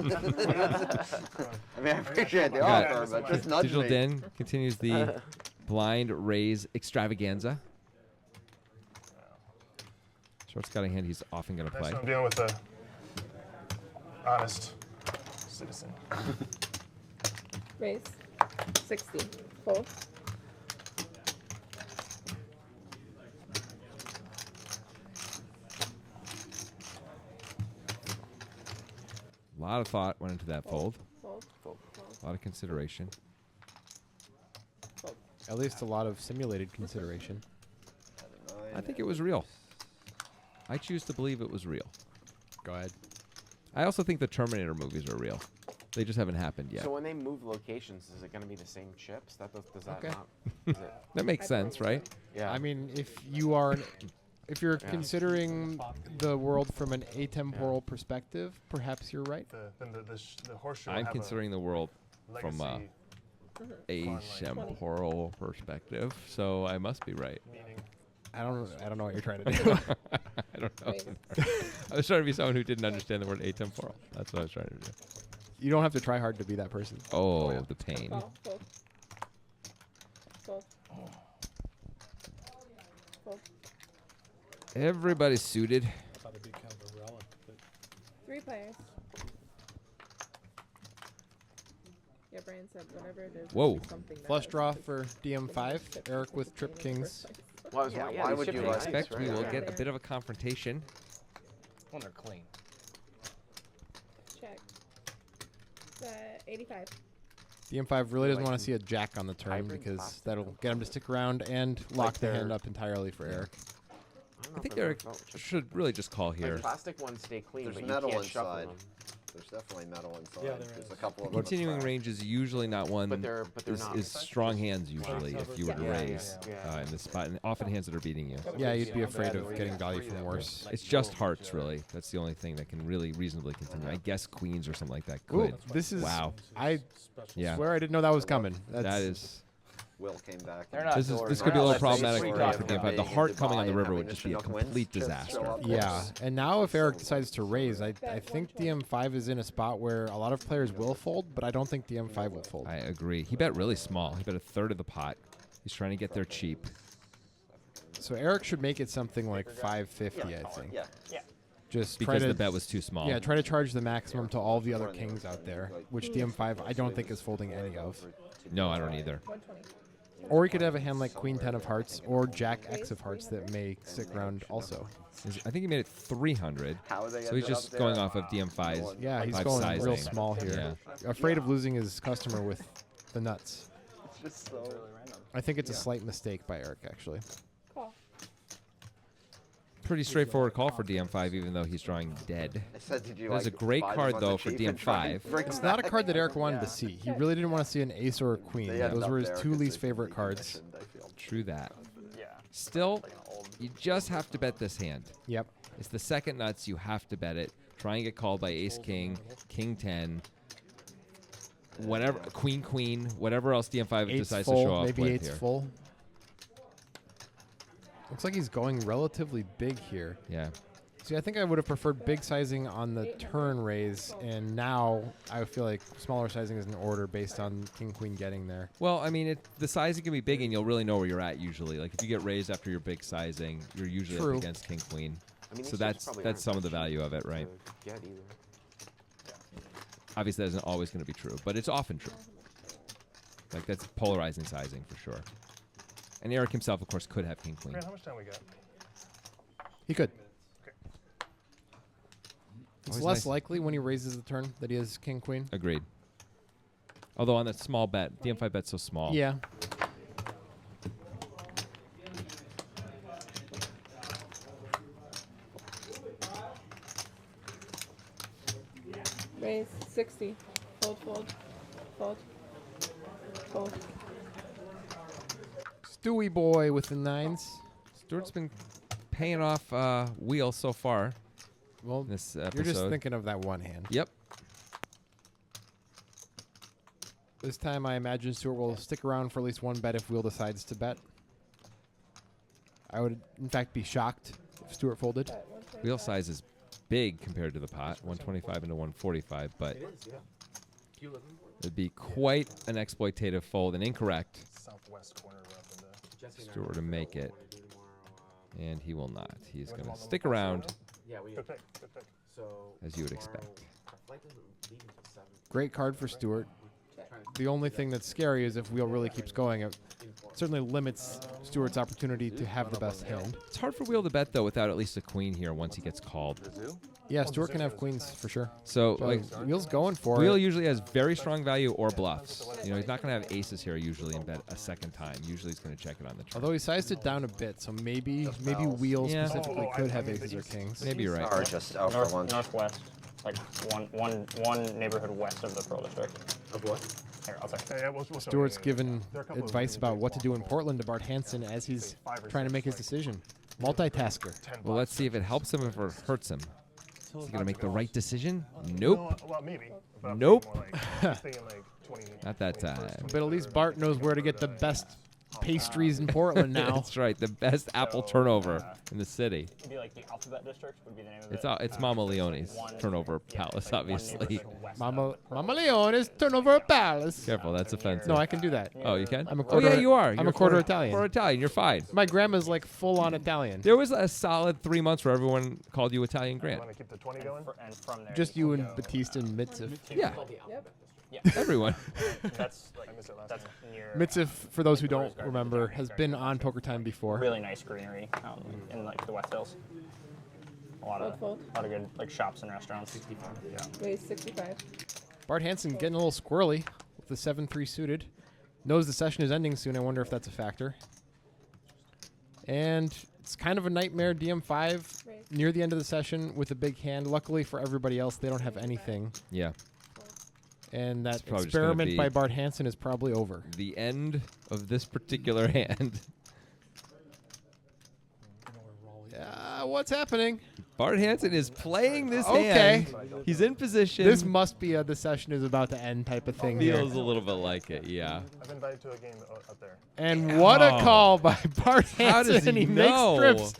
I mean, I appreciate the Yeah. offer, but just nudge Digital me. Den continues the blind raise extravaganza. Short's got a hand he's often going to Next play. time I'm dealing with a honest citizen. Raise. 60. Fold. A lot of thought went into that fold. Fold. Fold. A lot of consideration. At least a lot of simulated consideration. I think it was real. I choose to believe it was real. Go ahead. I also think the Terminator movies are real. They just haven't happened yet. So when they move locations, is it going to be the same chips? Does that Okay. not? Is it, That makes sense, right? yeah. I mean, if you're considering the world from an atemporal perspective, perhaps you're right. The horseshoe. will I'm have considering the world a from legacy a temporal perspective, so I must be right. meaning. I don't know what you're trying to do. I don't know. Raise. I was trying to be someone who didn't understand the word atemporal. That's what I was trying to do. You don't have to try hard to be that person. Oh, the pain. Call. Fold. Fold. Fold. Everybody's suited. I thought it'd be kind of a relic, but 3 players. Yeah, Brian said whenever there's Whoa. something that Flush has draw this- for DM5. Eric with trip kings. Well, I was Yeah, right, why the would chip you makes like- sense, Expect we right? will Yeah. get a bit of a confrontation. when they're clean. Check. 85. DM5 really doesn't want to see a jack on the turn Hybrid because plastic. that'll get him to stick around and lock the hand they're- up entirely for Eric. I think Eric should really just call here. Like plastic ones stay clean, There's but you metal can't shuffle inside. them. There's definitely metal inside. Yeah, there There's is. a couple of them. Continuing range is usually not one. But they're not. is strong hands usually if you were to Yeah, raise yeah. in this spot, and often hands that are beating you. Yeah, you'd be afraid of getting value from worse. It's just hearts, really. That's the only thing that can really reasonably continue. I guess queens or something like that Ooh, could. this is. Wow. I Yeah. swear I didn't know that was coming. That is. Will came back. They're not This doors. could be a little They're not problematic free for drop. DMV. The heart coming on the river would just be a complete disaster. Yeah, and now if Eric decides to raise, I think DM5 is in a spot where a lot of players will fold, but I don't think DM5 will fold. I agree. He bet really small. He bet a third of the pot. He's trying to get there cheap. So Eric should make it something like 550, I think. Yeah. Just Because try to, the bet was too small. Yeah, try to charge the maximum to all the other kings out there, which DM5 I don't think is folding any of. No, I don't either. 120. Or he could have a hand like Queen 10 of hearts or Jack X of hearts that may stick around also. I think he made it 300. How they So he's ended just up there, going off of DM5's. Yeah, he's 5 going sizing. real small here. Afraid of losing his customer with the nuts. It's just so I think it's a slight mistake by Eric, actually. Call. Pretty straightforward call for DM5, even though he's drawing dead. I said, did you That's like a great buy them card, on the though, for cheap and try and DM5. bring It's them not a back? card that Eric wanted to see. He really didn't want to see an ace or a queen. They ended Those up were his there two 'cause least they favorite completely cards. commissioned, I feel. True that. Yeah. Still, you just have to bet this hand. Yep. It's the second nuts. You have to bet it. Try and get called by ace king, king 10, whatever, queen queen, whatever else DM5 Eight's decides full, to show up maybe with eight's here. full. Looks like he's going relatively big here. Yeah. See, I think I would have preferred big sizing on the turn raise, and now I feel like smaller sizing is in order based on king queen getting there. Well, I mean, the sizing can be big, and you'll really know where you're at usually. Like if you get raised after your big sizing, you're usually True. up against king queen. I mean, So these chips probably that's aren't some of the that value cheap of it, right? to get either. Obviously, that isn't always going to be true, but it's often true. Like that's polarizing sizing for sure. And Eric himself, of course, could have king queen. Grant, how much time we got? He could. Okay. It's Always less nice. likely when he raises the turn that he has king queen. Agreed. Although on that small bet, DM5 bet's so small. Yeah. Raise 60. Fold, fold, fold, fold. Stewie boy with the nines. Stuart's been paying off wheel so far Well, in this episode. you're just thinking of that one hand. Yep. This time I imagine Stuart will stick around for at least one bet if Wheel decides to bet. I would, in fact, be shocked if Stuart folded. Wheel size is big compared to the pot, 125 into 145, but it'd be quite an exploitative fold and incorrect Southwest corner up into. if Stuart were to make it. And he will not. He's going to stick around, Yeah, we. Good pick. Good pick. So as you would tomorrow, expect. our flight doesn't leave until 7. Great card for Stuart. The only thing that's scary is if Wheel really keeps going, it certainly limits Stuart's opportunity to have the best hand. It's hard for Wheel to bet, though, without at least a queen here once he gets called. Yeah, Stuart can have queens for sure. So, But like, Wheel's going for Wheel it. usually has very strong value or bluffs. You know, he's not going to have aces here usually and bet a second time. Usually he's going to check it on the turn. Although he sized it down a bit, so maybe Wheel Yeah. specifically could have aces or kings. Maybe you're right. Or just out for lunch. Northwest. Like one neighborhood west of the Pearl District. Of what? Here, I'll check. Yeah, we'll show Stuart's you. given There are a couple of advice really about big what to do in ones. Portland to Bart Hansen as he's 5 or trying to 6, make his like decision. Multitasker. 10 Well, let's bucks. see if it helps him or hurts him. Is he going to make the right decision? No, Nope. well, maybe. But I'm Nope. thinking more like, he's thinking like 20, Not that 21st, time. But at least Bart knows where to get the best pastries in Portland now. That's right. The best apple turnover in the city. It'd be like the Alphabet District would be the name of It's it. it's Mama Leone's One- turnover yeah, palace, like one obviously. neighborhood west Mama of- Leone's turnover a palace. Careful, that's offensive. No, I can do that. Oh, you can? I'm a Oh, quarter- yeah, you are. I'm You're a quarter Italian. Quarter Italian. You're fine. My grandma's like full on Italian. There was a solid 3 months where everyone called you Italian Grant. Want to keep the 20 going? And from there. Just you and Batista and Mitzif. Yeah, Yep. Yeah. everyone. That's like I missed it last that's time. near. Mitzif, for those who don't remember, has been on Poker Time before. Really nice greenery in like the West Hills. A lot of Fold. good like shops and restaurants. Yeah. Raise 65. Bart Hansen getting a little squirrely with the 7-3 suited. Knows the session is ending soon. I wonder if that's a factor. And It's kind of a nightmare DM5 near the end of the session with a big hand. Luckily for everybody else, they don't have anything. Yeah. And that probably just gonna experiment be by Bart Hansen is probably over. The end of this particular hand. What's happening? Bart Hansen is playing this Okay. hand. He's in position. This must be a the session is about to end type of thing here. Feels a little bit like it, yeah. I've invited to a game up there. And what a call by Bart How does Hansen. he He know? makes trips.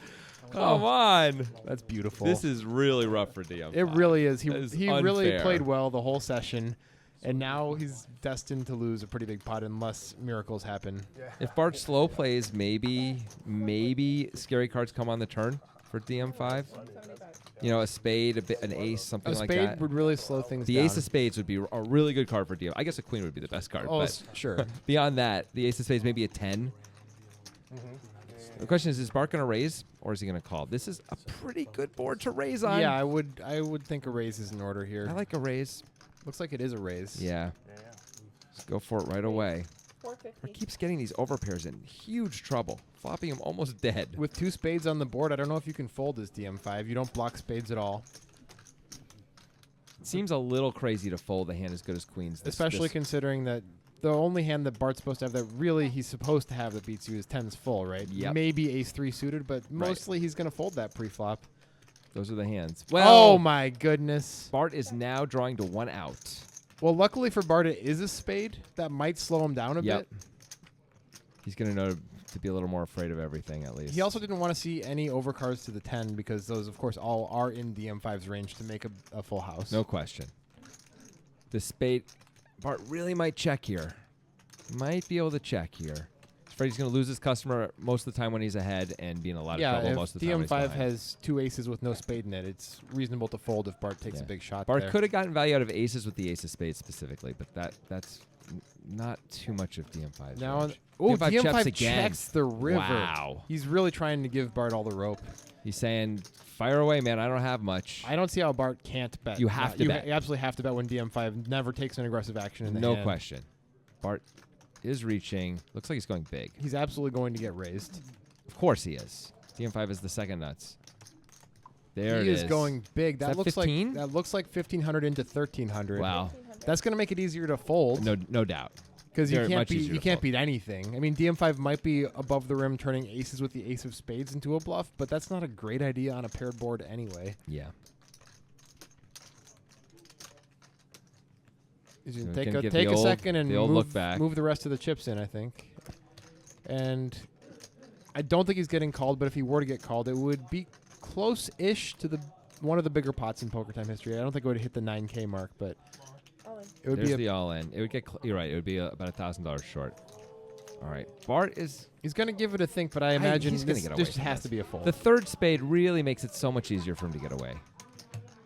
Come on. That's beautiful. This is really rough for DM5. It really is. That is He really unfair. played well the whole session, and now he's destined to lose a pretty big pot unless miracles happen. If Bart slow plays, maybe scary cards come on the turn for DM5. You know, a spade, an ace, something A like spade that. would really slow things The down. ace of spades would be a really good card for DM. I guess a queen would be the best card. Oh, but sure. Beyond that, the ace of spades maybe a 10. The question is Bart going to raise or is he going to call? This is a pretty good board to raise on. Yeah, I would think a raise is in order here. I like a raise. Looks like it is a raise. Yeah. Just go for it right away. 450. Bart keeps getting these overpairs in huge trouble, flopping him almost dead. With two spades on the board, I don't know if you can fold this DM5. You don't block spades at all. It seems a little crazy to fold a hand as good as queens. Especially considering that the only hand that Bart's supposed to have that really he's supposed to have that beats you is 10's full, right? Yep. Maybe ace-3 suited, but mostly he's going to fold that pre-flop. Those are the hands. Oh, my goodness. Bart is now drawing to 1 out. Well, luckily for Bart, it is a spade. That might slow him down a bit. He's going to know to be a little more afraid of everything, at least. He also didn't want to see any overcards to the 10 because those, of course, all are in DM5's range to make a full house. No question. The spade, Bart really might check here. Might be able to check here. He's afraid he's going to lose his customer most of the time when he's ahead and be in a lot of trouble most of the time when he's DM5 behind. has two aces with no spade in it, it's reasonable to fold if Bart takes a big shot Bart there. could have gotten value out of aces with the ace of spades specifically, but that's not too much of DM5's Now, range. DM5 again. checks the river. Wow. He's really trying to give Bart all the rope. He's saying, fire away, man. I don't have much. I don't see how Bart can't bet. You have to bet. You absolutely have to bet when DM5 never takes an aggressive action in the No hand. question. Bart is reaching. Looks like he's going big. He's absolutely going to get raised. Of course he is. DM5 is the second nuts. There He it is going big. That looks 15? like 1500 into 1300. Wow. That's going to make it easier to fold. No doubt. Because you Very can't much beat easier you to can't fold. beat anything. I mean, DM5 might be above the rim, turning aces with the ace of spades into a bluff, but that's not a great idea on a paired board anyway. Yeah. You So can gonna take get a the old- second and the old move, look back. move the rest of the chips in, I think. And I don't think he's getting called, but if he were to get called, it would be close-ish to the one of the bigger pots in Poker Time history. I don't think it would hit the 9K mark, but it would There's be the all-in. It would get. You're right. It would be about $1,000 short. All right. Bart is. He's going to give it a think, but I imagine he's gonna this get away just from has this. to be a fold. The third spade really makes it so much easier for him to get away.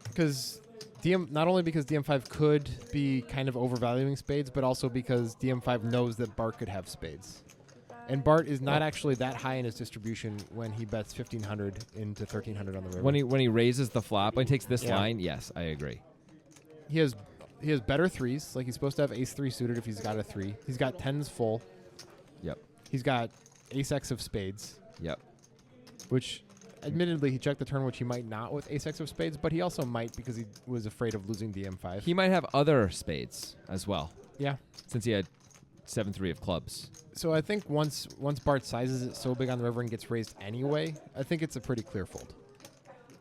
Because not only because DM5 could be kind of overvaluing spades, but also because DM5 knows that Bart could have spades. And Bart is not actually that high in his distribution when he bets 1500 into 1300 on the river. When he raises the flop, when he takes this Yeah. line, yes, I agree. He has better threes. Like he's supposed to have ace-3 suited if he's got a 3. He's got 10s full. Yep. He's got ace-x of spades. Yep. Which, admittedly, he checked the turn, which he might not with ace-x of spades, but he also might because he was afraid of losing DM5. He might have other spades as well. Yeah. Since he had 7-3 of clubs. So I think once Bart sizes it so big on the river and gets raised anyway, I think it's a pretty clear fold.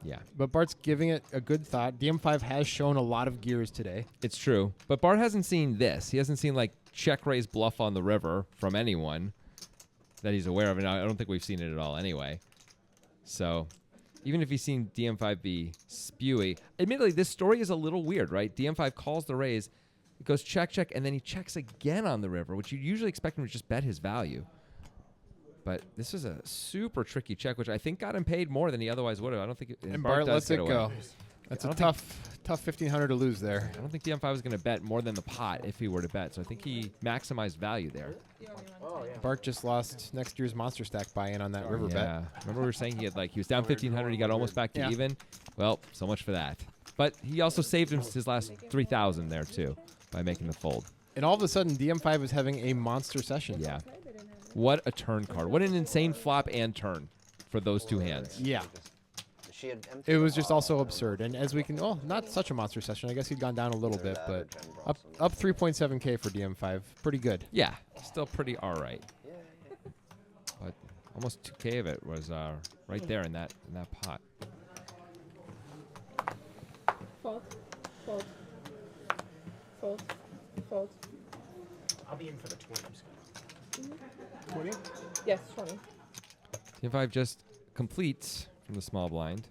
Yeah. But Bart's giving it a good thought. DM5 has shown a lot of gears today. It's true. But Bart hasn't seen this. He hasn't seen, like, check raise bluff on the river from anyone that he's aware of. And I don't think we've seen it at all anyway. So even if he's seen DM5 be spewy, admittedly, this story is a little weird, right? DM5 calls the raise. It goes check, check, and then he checks again on the river, which you usually expect him to just bet his value. But this is a super tricky check, which I think got him paid more than he otherwise would have. I don't think. And Bart does lets get it away. go. That's a tough 1500 to lose there. I don't think DM5 was going to bet more than the pot if he were to bet. So I think he maximized value there. Bart just lost next year's Monster Stack buy-in on that river bet. Yeah. Remember we were saying he was down 1,500. He got almost back to even. Well, so much for that. But he also saved him his last 3,000 there too by making the fold. And all of a sudden, DM5 is having a monster session. Yeah. What a turn card. What an insane flop and turn for those two hands. Yeah. She had It was just also absurd. And as we can, not such a monster session. I guess he'd gone down a little bit, but up 3.7K for DM5. Pretty good. Yeah, still pretty all right. But almost 2K of it was right there in that pot. Fold. Fold. Fold. Fold. I'll be in for the 20s. 20? Yes, 20. DM5 just completes from the small blind.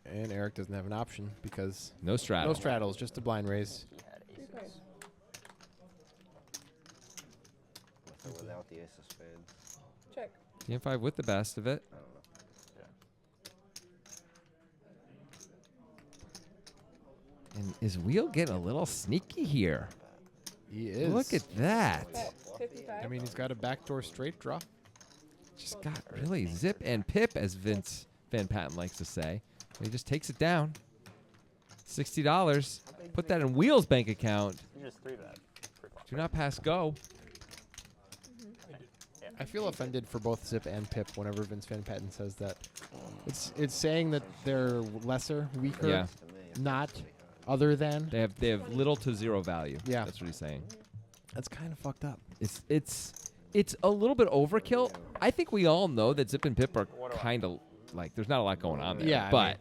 And Eric doesn't have an option because No straddle. no straddles, just a blind raise. With or without the ace of spades. Check. DM5 with the best of it. And is Wheel getting a little sneaky here? He is. Look at that. Bet 55. I mean, he's got a backdoor straight draw. Just got really zip and pip, as Vince Van Patten likes to say. He just takes it down. $60. Put that in Wheel's bank account. You just 3-bet. Do not pass go. I feel offended for both Zip and Pip whenever Vince Van Patten says that. It's saying that they're lesser, weaker, Yeah. not other than. They have little to zero value. Yeah. That's what he's saying. That's kind of fucked up. It's a little bit overkill. I think we all know that Zip and Pip are kind of like there's not a lot going on there. Yeah, I but mean,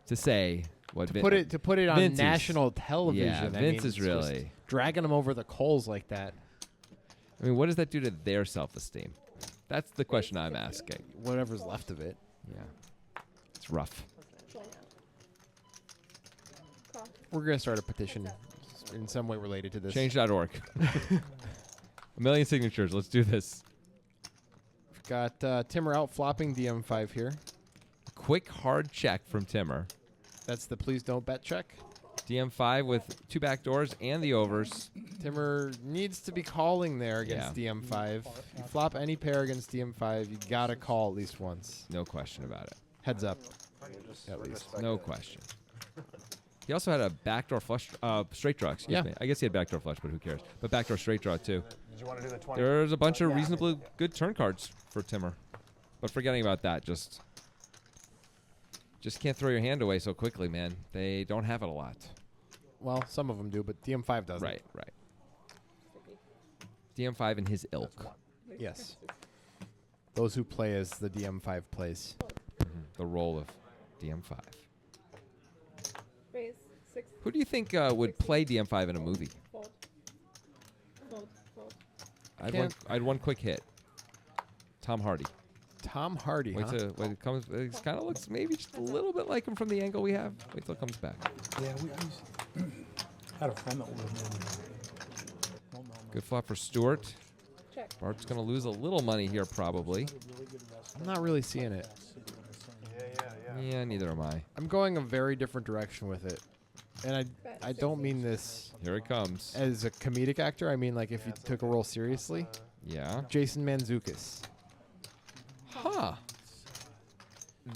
to say what to put it on Vince is- national television. Yeah, I Vince mean, is it's just really. dragging them over the coals like that. I mean, what does that do to their self-esteem? That's the question I'm asking. Whatever's left of it. Yeah, it's rough. We're gonna start a petition in some way related to this. Change.org. 1 million signatures. Let's do this. We've got Timmer out flopping DM5 here. Quick hard check from Timmer. That's the please don't bet check. DM5 with 2 back doors and the overs. Timmer needs to be calling there against DM5. You flop any pair against DM5, you gotta call at least once. No question about it. Heads up. At least. No question. He also had a backdoor flush, straight draw, excuse me. I guess he had backdoor flush, but who cares? But backdoor straight draw, too. Did you want to do the 20? There's a bunch of reasonably good turn cards for Timmer. But forgetting about that, just can't throw your hand away so quickly, man. They don't have it a lot. Well, some of them do, but DM5 doesn't. Right. DM5 and his ilk. Yes. Those who play as the DM5 plays. The role of DM5. Raise. 6. Who do you think would play DM5 in a movie? Fold. Fold. Fold. I'd one quick hit. Tom Hardy. Tom Hardy, Wait till it comes. It kind of looks maybe just a little bit like him from the angle we have. Wait till it comes back. Yeah, we had a friend that lived in. Good flop for Stewart. Check. Bart's going to lose a little money here, probably. I'm not really seeing it. Yeah, neither am I. I'm going a very different direction with it. And I don't mean this Here it comes. as a comedic actor. I mean, like, if you took a role seriously. Yeah. Jason Mantzoukas. Huh.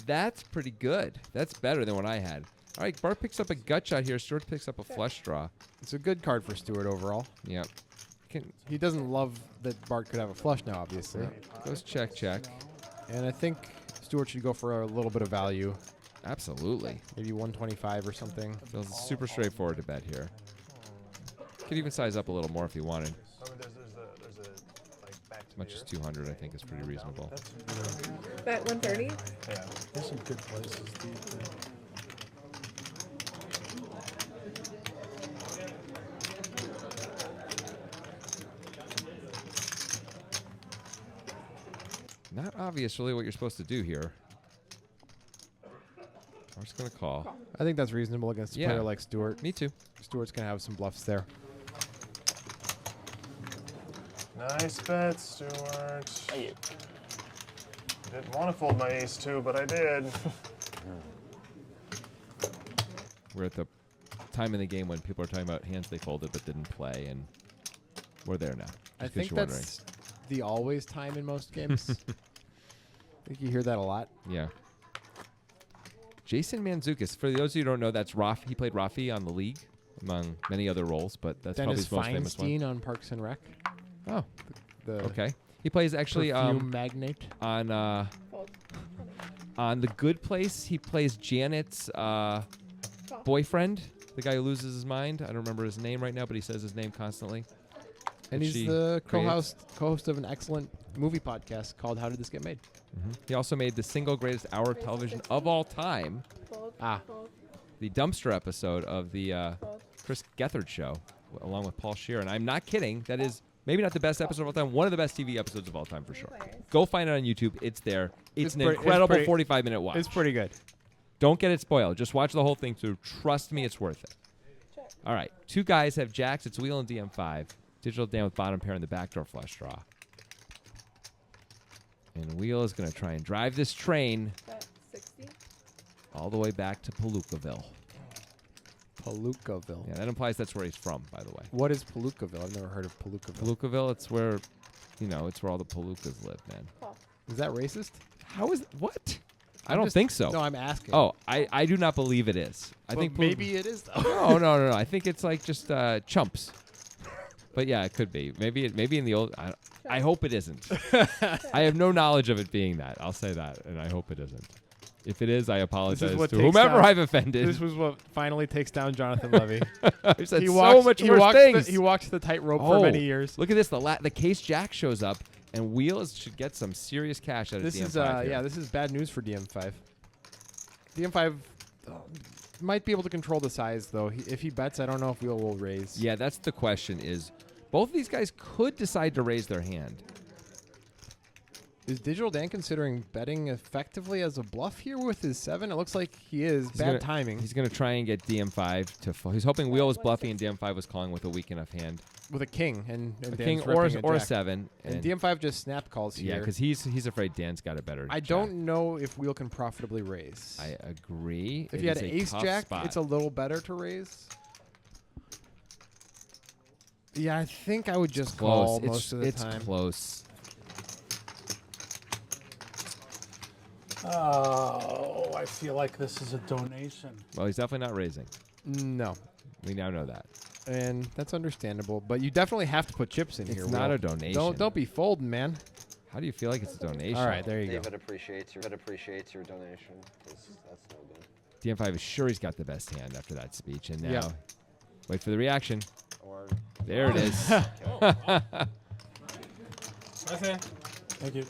That's pretty good. That's better than what I had. All right, Bart picks up a gut shot here. Stewart picks up a flush draw. It's a good card for Stewart overall. Yep. He doesn't love that Bart could have a flush now, obviously. Goes check, check. And I think Stewart should go for a little bit of value. Absolutely. Maybe 125 or something. Feels super straightforward to bet here. Could even size up a little more if you wanted. As much as 200, I think, is pretty reasonable. Bet 130. Yeah. There's some good places deep there. Not obvious really what you're supposed to do here. I'm just going to call. I think that's reasonable against a player like Stewart. Me too. Stewart's going to have some bluffs there. Nice bet, Stewart. Didn't want to fold my ace too, but I did. We're at the time in the game when people are talking about hands they folded but didn't play, and we're there now. I think that's the always time in most games. I think you hear that a lot. Yeah. Jason Mantzoukas. For those of you who don't know, that's Rafi. He played Rafi on the league, among many other roles, but that's Dennis probably his most famous one. Feinstein on Parks and Rec. Oh, The okay. He plays actually Perfume magnate. on Fold. 20. on The Good Place. He plays Janet's boyfriend, the guy who loses his mind. I don't remember his name right now, but he says his name constantly. And that he's she the creates. co-host of an excellent movie podcast called How Did This Get Made? He also made the single greatest hour of television of all time, Fold. Ah. Fold. the dumpster episode of the Fold. Chris Gethard show, along with Paul Scheer. And I'm not kidding. That is maybe not the best episode of all time, one of the best TV episodes of all time for sure. Go find it on YouTube. It's there. It's an incredible 45-minute watch. It's pretty good. Don't get it spoiled. Just watch the whole thing through. Trust me, it's worth it. All right. Two guys have jacks. It's wheel and DM5. Digital Dan with bottom pair and the backdoor flush draw. And Wheel is going to try and drive this train Bet 60. all the way back to Palookaville. Palookaville. Yeah, that implies that's where he's from, by the way. What is Palookaville? I've never heard of Palookaville. Palookaville, it's where, it's where all the Palookas live, man. Is that racist? How is what? I I'm don't just- think so. No, I'm asking. Oh, I do not believe it is. I Well, think maybe it is though. No. I think it's like just chumps. But yeah, it could be. Maybe in the old. I hope it isn't. I have no knowledge of it being that. I'll say that, and I hope it isn't. If it is, I apologize to takes whomever down- I've offended. This was what finally takes down Jonathan Levy. I've said he so walks, much he worse walks things. he walked the tightrope for many years. Look at this. The case jack shows up, and Wheels should get some serious cash out of This DM5 is here. this is bad news for DM5. DM5 might be able to control the size though. If he bets, I don't know if Wheel will raise. Yeah, that's the question. Is both of these guys could decide to raise their hand. Is Digital Dan considering betting effectively as a bluff here with his 7? It looks like he is. He's Bad gonna- timing. He's going to try and get DM5 to fall. He's hoping Wheel was bluffing and DM5 was calling with a weak enough hand. With a king and A Dan's king ripping or a jack. 7. And DM5 just snap calls here. Yeah, because he's afraid Dan's got a better I jack. don't know if Wheel can profitably raise. I agree. If It you had is an a ace tough jack, spot. it's a little better to raise. Yeah, I think I would just call close. most of the it's time. close. Oh, I feel like this is a donation. Well, he's definitely not raising. No. We now know that. And that's understandable, but you definitely have to put chips in It's here. not Will. a donation. Don't be folding, man. How do you feel like it's a donation? All right, there you go. David appreciates your donation. 'Cause that's no good. DM5 is sure he's got the best hand after that speech, and now Yeah. wait for the reaction. Or There it is. Nice hand. Thank you.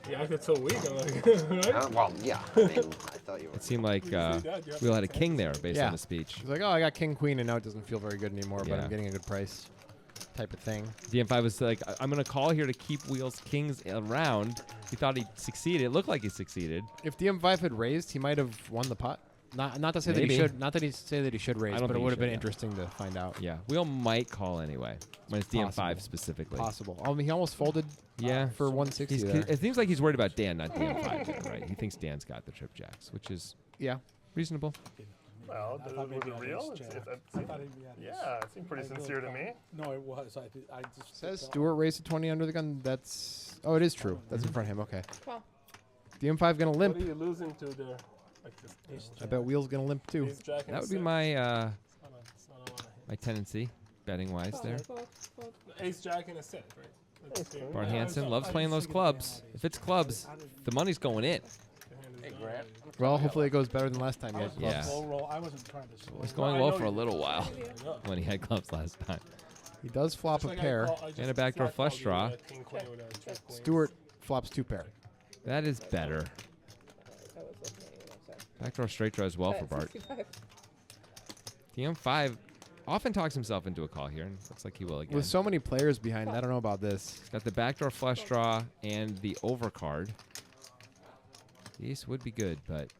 Yeah, I feel so weak. I'm like, right? well, yeah. I mean, I thought you were. It seemed like Wheel had a king there based Yeah. on the speech. He's like, oh, I got king queen, and now it doesn't feel very good anymore, but Yeah. I'm getting a good price, type of thing. DM5 was like, I'm going to call here to keep Wheel's kings around. He thought he'd succeed. It looked like he succeeded. If DM5 had raised, he might have won the pot. Not to say that Maybe. he should. Not that he say that he should raise, I don't but it think would he have been should, yeah. interesting to find out. Yeah, Wheel might call anyway when it's DM5 Possible. specifically. Possible. I mean, he almost folded. Yeah, For 160 there. It seems like he's worried about Dan, not DM5. Here, right? He thinks Dan's got the trip jacks, which is Yeah. reasonable. Well, I thought was maybe it I real? was It's- jack. it- I thought maybe I was- Yeah, it seemed pretty I really sincere to thought- me. No, it was. I just Says thought- Stewart raised to 20 under the gun. That's. Oh, it is true. That's in front of him. Okay. Call. DM5 gonna What limp. are you losing to there? Like this I bet Wheel's gonna limp too. ace jack and That would be six? my It's not a lot of my tendency, betting wise there. Fold. Fold. ace jack and a set, right? That's okay. Bart Yeah, Hansen I loves was playing those thinking clubs. If it's clubs, the money's going in. Well, hopefully it goes better than last time. He had Yeah. clubs. Low roll. I wasn't trying to. It was going well for a little while when he had clubs last time. He does flop a pair. And a backdoor flush draw. Stewart flops 2 pair. That is better. I was listening. I'm sorry. Backdoor straight draw as well for Bet Bart. 65. DM5 often talks himself into a call here, and looks like he will again. With so many players behind, I don't know about this. He's got the backdoor flush draw and the overcard. The ace would be good, but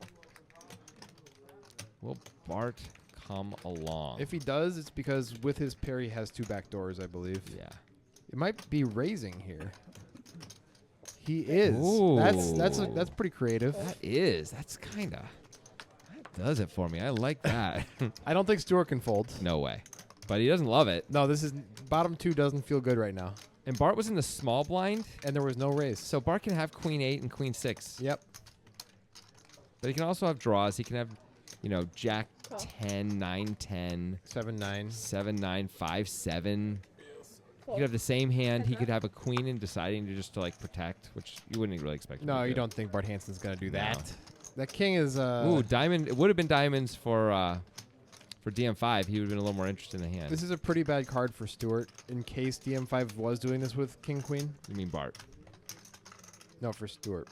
will Bart come along? If he does, it's because with his pair he has 2 back doors, I believe. Yeah. It might be raising here. He is. Ooh. That's pretty creative. That's kind of... That does it for me. I like that. I don't think Stewart can fold. No way. But he doesn't love it. No, this is bottom 2 doesn't feel good right now. And Bart was in the small blind, and there was no raise. so Bart can have queen 8 and queen 6. Yep. But he can also have draws. He can have, jack Call. 10, 9, 10, 7-9. 7, 9, 5, 7. You could have the same hand. He could have a queen and deciding to just to like protect, which you wouldn't really expect. him No, to you do. don't think Bart Hansen's gonna do No. that. That king is Ooh, diamond. It would have been diamonds for DM5. He would have been a little more interested in the hand. This is a pretty bad card for Stuart in case DM5 was doing this with king queen. You mean Bart? No, for Stuart.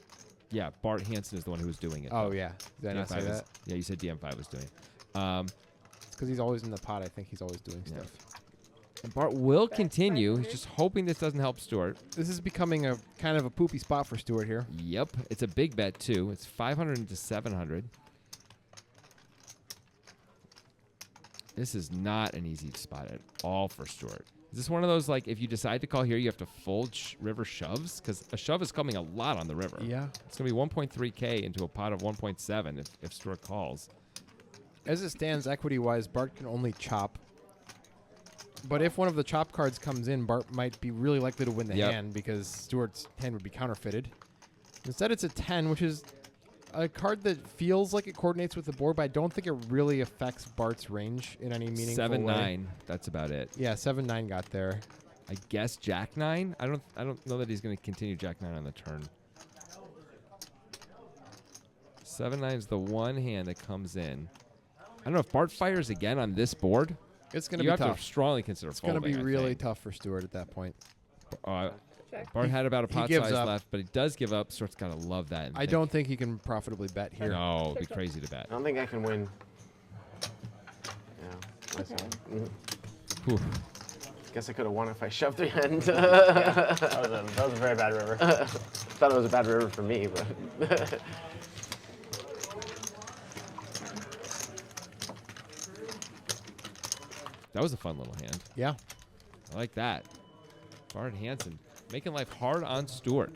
Yeah, Bart Hansen is the one who was doing it. Oh though. yeah, did I not say DM5 is- that? Yeah, you said DM5 was doing it. It's because he's always in the pot. I think he's always doing Yeah. stuff. And Bart will continue. He's just hoping this doesn't help Stuart. This is becoming a kind of a poopy spot for Stuart here. Yep, it's a big bet too. It's 500 to 700. This is not an easy spot at all for Stuart. Is this one of those, like, if you decide to call here, you have to fold river shoves? Because a shove is coming a lot on the river. Yeah. It's going to be 1.3K into a pot of 1.7 if Stuart calls. As it stands, equity-wise, Bart can only chop. But if one of the chop cards comes in, Bart might be really likely to win the Yep. hand because Stuart's hand would be counterfeited. Instead, it's a 10, which is a card that feels like it coordinates with the board, but I don't think it really affects Bart's range in any meaningful 7-9. way. That's about it. Yeah, 7-9 got there. I guess Jack 9. I don't know that he's going to continue Jack 9 on the turn. 7-9 is the one hand that comes in. I don't know if Bart fires again on this board. It's going to You be have tough. to strongly consider It's going to folding. be I really think. tough for Stuart at that point. Check. Bart had about a He pot gives size up. left, but he does give up. Stuart's got to love that. and I think, don't think he can profitably bet here. No, it'd be crazy to bet. I don't think I can win. Yeah. Okay. Whew. Guess I could have won if I shoved the end. That was a very bad river. Thought it was a bad river for me, but. That was a fun little hand. Yeah. I like that. Bart Hansen making life hard on Stuart.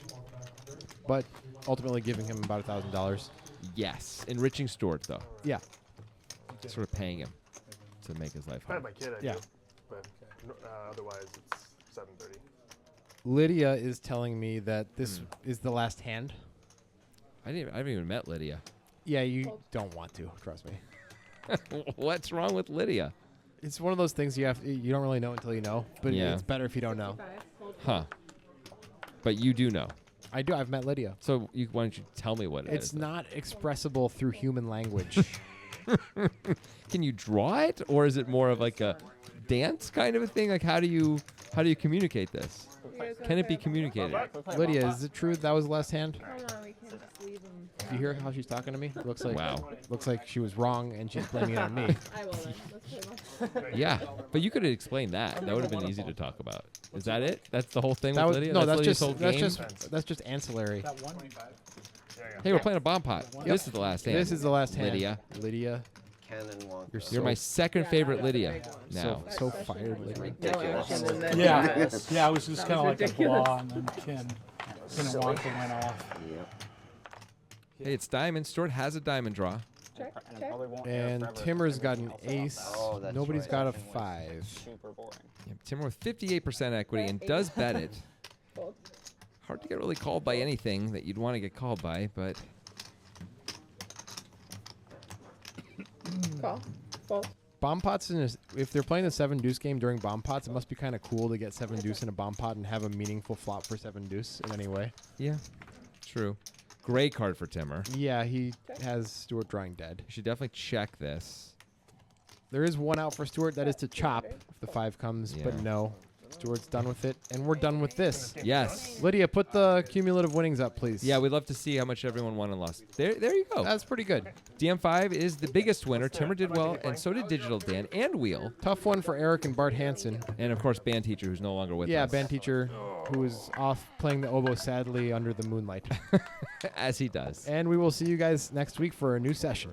But ultimately giving him about $1,000. Yes, enriching Stuart though. Yeah. Sort of paying him to make his life If I had hard. my kid, I Yeah. do. But otherwise, it's 7:30. Lydia is telling me that this is the last hand. I haven't even met Lydia. Yeah, you don't want to, trust me. What's wrong with Lydia? It's one of those things you don't really know until you know, but Yeah. it's better if you don't know. 65. Hold. Huh. But you do know. I do. I've met Lydia. So why don't you tell me what it is? It's not expressible through human language. Can you draw it, or is it more of like a dance kind of a thing? Like how do you communicate this? You guys Can it be wanna communicated? Lydia, is it true that was the last hand? play? Hold on, we can just leave them. Do you hear how she's talking to me? Looks like Wow. Looks like she was wrong and she's blaming it on me. I will then. Let's play one. Yeah, but you could have explained that. That would have been easy to talk about. Is that it? That's the whole thing That with was, Lydia? no, that's Lydia's whole game? that's just ancillary. That one. Hey, we're playing a bomb pot. This is the last hand. This is the last hand. Lydia. Lydia, Canon Wonka. You're You're my second favorite Lydia so now. so fired, Lydia. Ridiculous. No action and then- Yeah, yeah, it was just kind of like a ridiculous. blah, and then Ken and Wonka went off. Yep. Hey, it's diamond. Stuart has a diamond draw. Check. And it Check. probably won't air And forever if Timmer's got everything an else is ace. off Oh, that's Nobody's right. got a Everything was 5. Super boring. Yeah, Timmer with 58% equity and does bet it. Fold. Hard to get really called by anything that you'd want to get called by, but Call. Fold. Bomb pots if they're playing the 7 deuce game during bomb pots, it must be kind of cool to get 7 deuce in a bomb pot and have a meaningful flop for 7 deuce in any way. yeah, true. Great card for Timmer. Yeah, he has Stuart drawing dead. You should definitely check this. There is one out for Stuart, that is to chop if the 5 comes, but Yeah. no. Stuart's done with it, and we're done with this. Yes. Lydia, put the cumulative winnings up, please. Yeah, we'd love to see how much everyone won and lost. There you go. That's pretty good. DM5 is the biggest winner. Timmer did well, and so did Digital Dan and Wheel. Tough one for Eric and Bart Hansen. And, of course, Band Teacher, who's no longer with Yeah, us. band teacher who is off playing the oboe sadly under the moonlight. As he does. And we will see you guys next week for a new session.